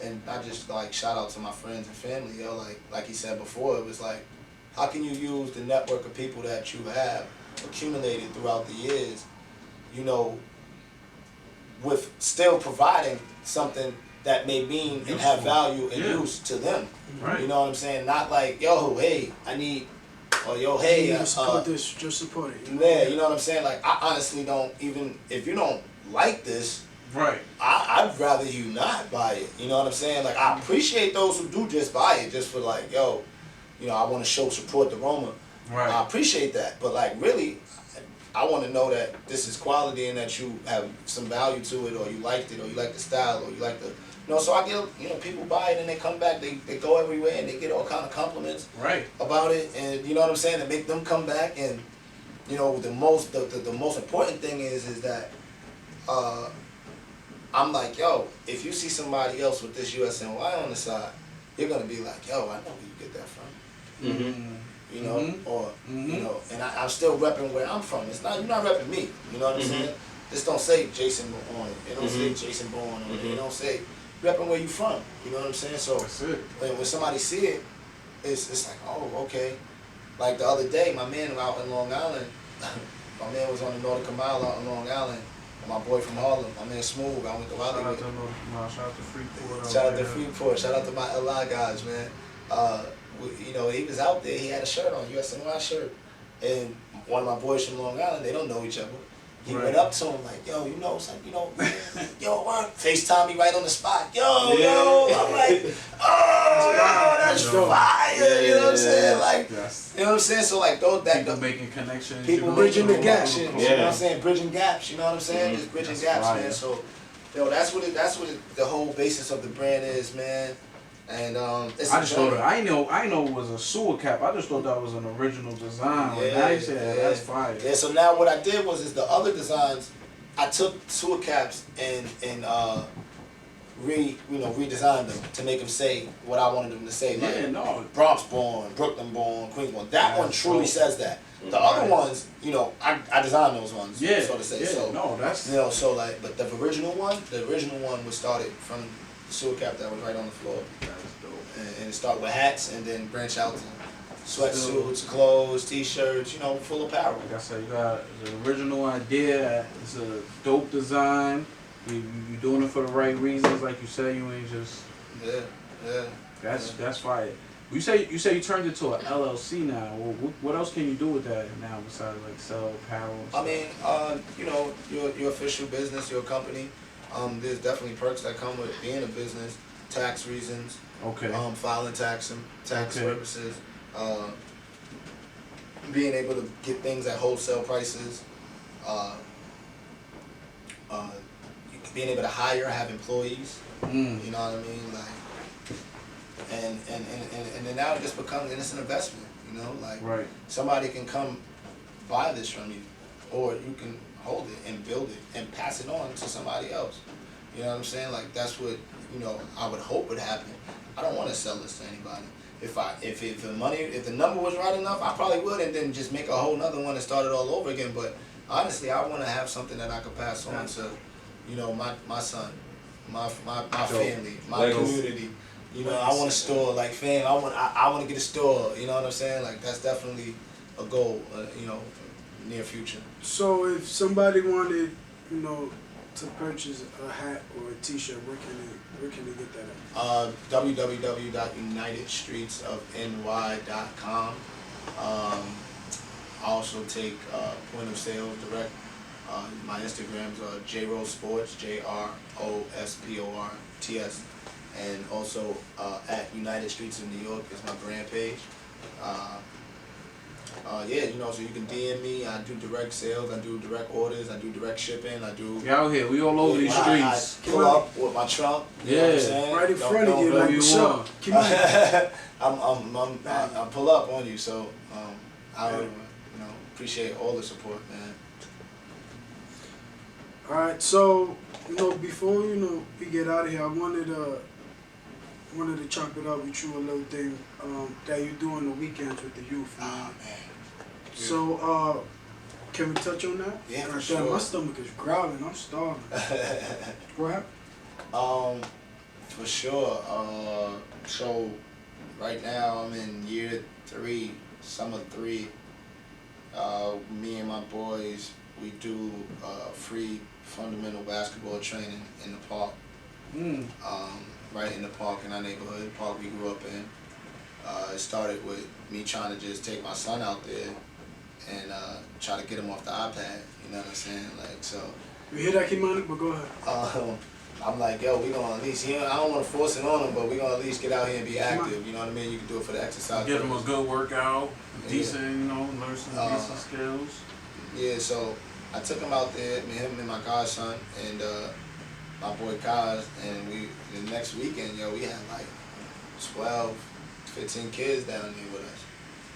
And I just shout out to my friends and family, like he said before, it was like, how can you use the network of people that you have accumulated throughout the years, with still providing something that may mean and have value and use to them. Right. You know what I'm saying? Not like, yo, hey, I need, or yo, hey, support this, just support it. Yeah, you know what I'm saying? Like, I honestly don't even, if you don't like this, right, I'd rather you not buy it. You know what I'm saying? Like, I appreciate those who do just buy it just for like, yo, you know, I want to support the Roma. right. I appreciate that, but like, really, I want to know that this is quality and that you have some value to it, or you liked it, or you like the style, or you like the, you know. So I get, you know, people buy it and they come back, they go everywhere and they get all kind of compliments Right. about it, and you know what I'm saying, to make them come back. And you know, the most important thing is that I'm like, yo, if you see somebody else with this USNY on the side, you're gonna be like, yo, I know where you get that from. Mm-hmm. You know, or you know, and I'm still repping where I'm from. It's not, you're not repping me. You know what I'm saying? This don't say Jason on it. It don't say Jason Bourne on it. It don't say repping where you from. You know what I'm saying? So That's it. when somebody see it, it's like, oh, okay. Like the other day, my man out in Long Island, my man was on the Nautica Mile out in Long Island. My boy from Harlem, my man Smooth, I went to Wadleigh. Shout out to Freeport. Shout out to Freeport. Shout out to my LI guys, man. You know, he was out there. He had a shirt on, USNY shirt, and one of my boys from Long Island, they don't know each other. He went up to him like, yo, you know, it's like, you know, yo, what? FaceTime me right on the spot. Yo, I'm like, oh, yo, that's fire. You know what I'm saying? Like, you know what I'm saying? So like, those that people making connections, people bridging the gaps. You know what I'm saying? Bridging gaps. You know what I'm saying? Just bridging gaps, man. So, yo, that's what the whole basis of the brand is, man. And it's I just thought I know it was a sewer cap. I just thought that was an original design. Like, now you say that, that's fire. Yeah. So now what I did was the other designs, I took sewer caps and redesigned them to make them say what I wanted them to say. Like, Bronx born, Brooklyn born, Queens born. That one truly says that. The other ones, you know, I designed those ones. So to say. Yeah. So no, that's you know, so like, but the original one was started from the sewer cap that was right on the floor. And start with hats and then branch out to sweatsuits, clothes, t-shirts, you know, full apparel. Like I said, you got the original idea. It's a dope design. You doing it for the right reasons, like you said. You ain't just That's fire. You say you turned it to an LLC now. Well, what else can you do with that now besides like sell apparel? And stuff? I mean, you know, your official business, your company. There's definitely perks that come with being a business, tax reasons. Okay. Filing tax purposes, being able to get things at wholesale prices, being able to have employees. You know what I mean? Like, and then now it just becomes, and it's an investment. You know, like somebody can come buy this from you, or you can hold it and build it and pass it on to somebody else. You know what I'm saying? Like, that's what, you know, I would hope would happen. I don't want to sell this to anybody. If the number was right enough, I probably would, and then just make a whole nother one and start it all over again. But honestly, I want to have something that I could pass on to, you know, my son, my family, my community. You know, I want a store, like, fam. I want to get a store. You know what I'm saying? Like, that's definitely a goal. You know, near future. So if somebody wanted, you know, to purchase a hat or a t-shirt, where can they get that at? www.unitedstreetsofny.com. I also take point of sale direct. My Instagrams are JRosports, JROSPORTS, and also at United Streets of New York is my brand page. Yeah, you know, so you can DM me. I do direct sales, I do direct orders, I do direct shipping, I do. We out here, we all over these streets. I pull up with my trunk. You know what I'm saying? Right in front of you, like what's up? I pull up on you, so I you know, appreciate all the support, man. All right, so you know, before we get out of here, I wanted to chop it up with you a little thing that you do on the weekends with the youth. Man. So, can we touch on that? Yeah, for sure. sure. My stomach is growling. I'm starving. Go ahead. For sure. So, right now I'm in year 3, summer 3. Me and my boys we do free fundamental basketball training in the park. Right in the park in our neighborhood, park we grew up in. It started with me trying to just take my son out there and try to get him off the iPad. You know what I'm saying? Like, so. You hear that, Kimani? But go ahead. I'm like, yo, we gonna at least, you know, I don't want to force it on him, but we gonna at least get out here and be active. You know what I mean? You can do it for the exercise. Get him a good workout, decent, you know, learn some decent skills. Yeah, so I took him out there, him and my godson, and my boy Kaz, and the next weekend, yo, we had like 12, 15 kids down there with us.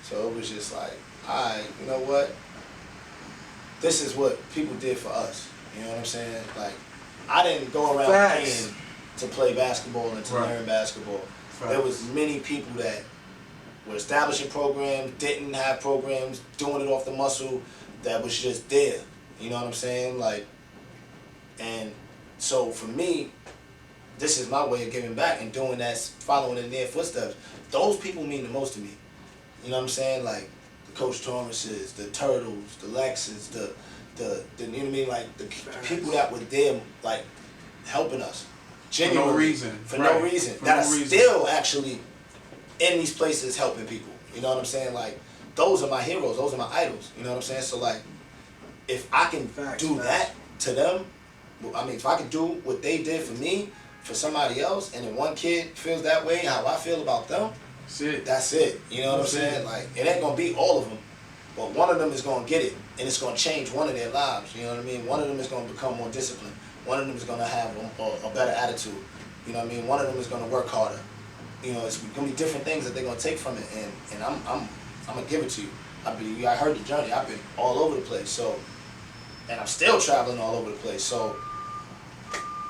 So it was just like, alright, you know what? This is what people did for us. You know what I'm saying? Like, I didn't go around paying to play basketball and to learn basketball. There was many people that were establishing programs, didn't have programs, doing it off the muscle, that was just there. You know what I'm saying? Like, and so for me, this is my way of giving back and doing that, following in their footsteps. Those people mean the most to me. You know what I'm saying? Like the Coach Torrances, the Turtles, the Lexes, the you know what I mean? Like the people that were there, like helping us, genuinely, for no reason, that are still actually in these places helping people. You know what I'm saying? Like those are my heroes, those are my idols. You know what I'm saying? So like, if I can do that to them, I mean, if I can do what they did for me, for somebody else, and then one kid feels that way, how I feel about them, that's it. You know what I'm saying? Like, it ain't gonna be all of them, but one of them is gonna get it, and it's gonna change one of their lives. You know what I mean? One of them is gonna become more disciplined. One of them is gonna have a better attitude. You know what I mean? One of them is gonna work harder. You know, it's gonna be different things that they're gonna take from it, and I'm gonna give it to you. I heard the journey. I've been all over the place, so, and I'm still traveling all over the place, so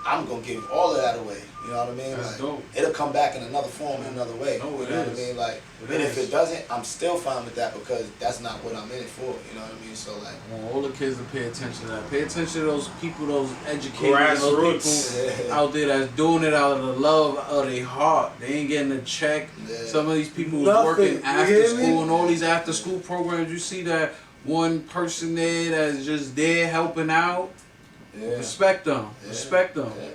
I'm gonna give all of that away. You know what I mean? That's like, dope. It'll come back in another form, in another way. No, you know what I mean? Like, and if it doesn't, I'm still fine with that because that's not what I'm in it for. You know what I mean? So like, I want all the kids to pay attention to that. Pay attention to those people, those educators, those people out there that's doing it out of the love of their heart. They ain't getting a check. Yeah. Some of these people was working after school and all these after school programs. You see that one person there that's just there helping out. yeah. Respect them. Yeah. Respect them. Yeah.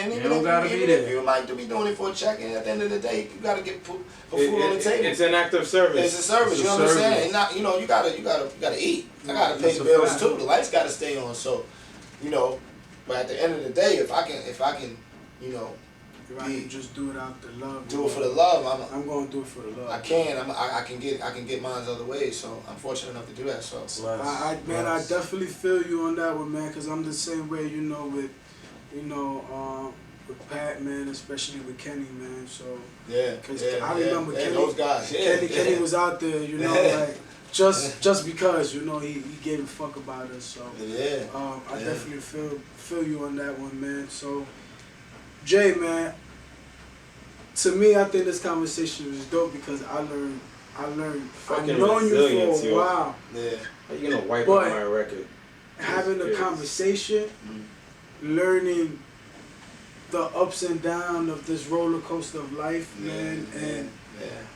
And You don't gotta be there. You might be doing it for a check, and at the end of the day, you gotta get food on the table. It's an act of service. It's a service. You know what I'm saying? And not, you know, you gotta eat. I gotta pay the bills too. The lights gotta stay on. So, you know, but at the end of the day, if I can, you know, if I can just do it out the love. Do it for the love. I'm gonna do it for the love. I can. I can get mine other ways. So I'm fortunate enough to do that. So I definitely feel you on that one, man. Because I'm the same way, you know, with Pat, man, especially with Kenny, man. So yeah, because I remember Kenny, those guys. Kenny was out there, you know, like just because, you know, he gave a fuck about us. So I definitely feel you on that one, man. So Jay, man, to me, I think this conversation was dope because I learned. I've known you for a while. Yeah. How you gonna wipe out my record? Having a conversation, learning the ups and downs of this roller coaster of life, man,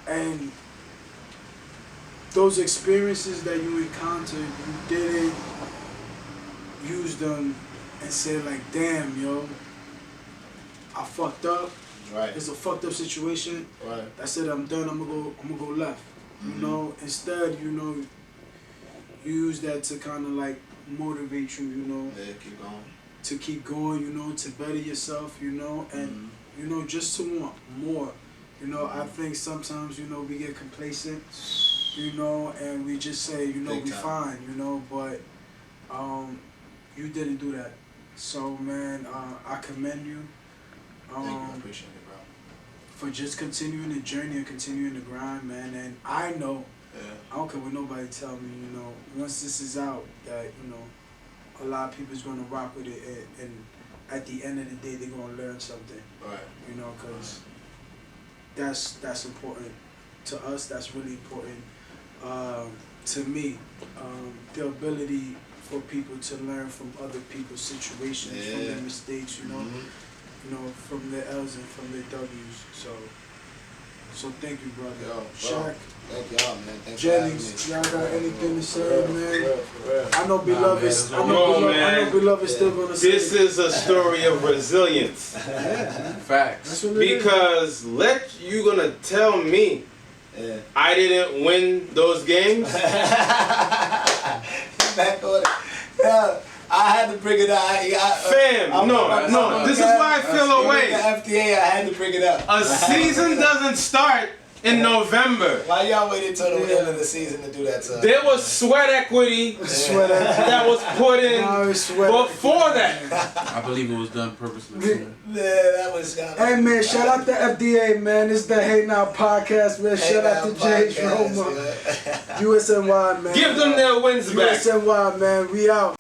and those experiences that you encountered, you didn't use them and say like, damn, yo, I fucked up. Right. It's a fucked up situation. Right. That's it. I'm done. I'm gonna go left. You know. Instead, you know, you use that to kind of like motivate you. You know. Yeah. Keep going. To keep going. You know. To better yourself. You know. And you know, just to want more. You know. I think sometimes, you know, we get complacent. You know, and we just say, you know, we fine. You know, but you didn't do that. So man, I commend you. Thank you. I appreciate it, bro. For just continuing the journey and continuing the grind, man. And I know, I don't care what nobody tell me, you know, once this is out, that, you know, a lot of people's going to rock with it. And at the end of the day, they're going to learn something. Right. You know, because that's important to us. That's really important to me. The ability for people to learn from other people's situations, from their mistakes, you know. You know, from their L's and from their W's. So So thank you, brother. Yo, bro. Shaq, Thank y'all, man. Thanks Jennings, for y'all got anything to say, having me. man? For real. I know Beloved man, is. I it's know all- Beloved, I know man. Beloved still gonna say. This is a story of resilience. Facts. That's what it is. Because you gonna tell me Yeah. I didn't win those games? Back on it. Yeah, I had to bring it up. Fam, no, this is why I feel The away. FDA, I had to bring it up. A season doesn't start in November. Why y'all waited till the end of the season to do that to us? There was sweat equity Sweat at that was put in Now it's sweat. before that. I believe it was done purposely. Yeah, that was Hey man, shout out to FDA, man. This is the Hey Now podcast, man. Shout out to James Roma. USNY, man. Give them their wins back. USNY, man. We out.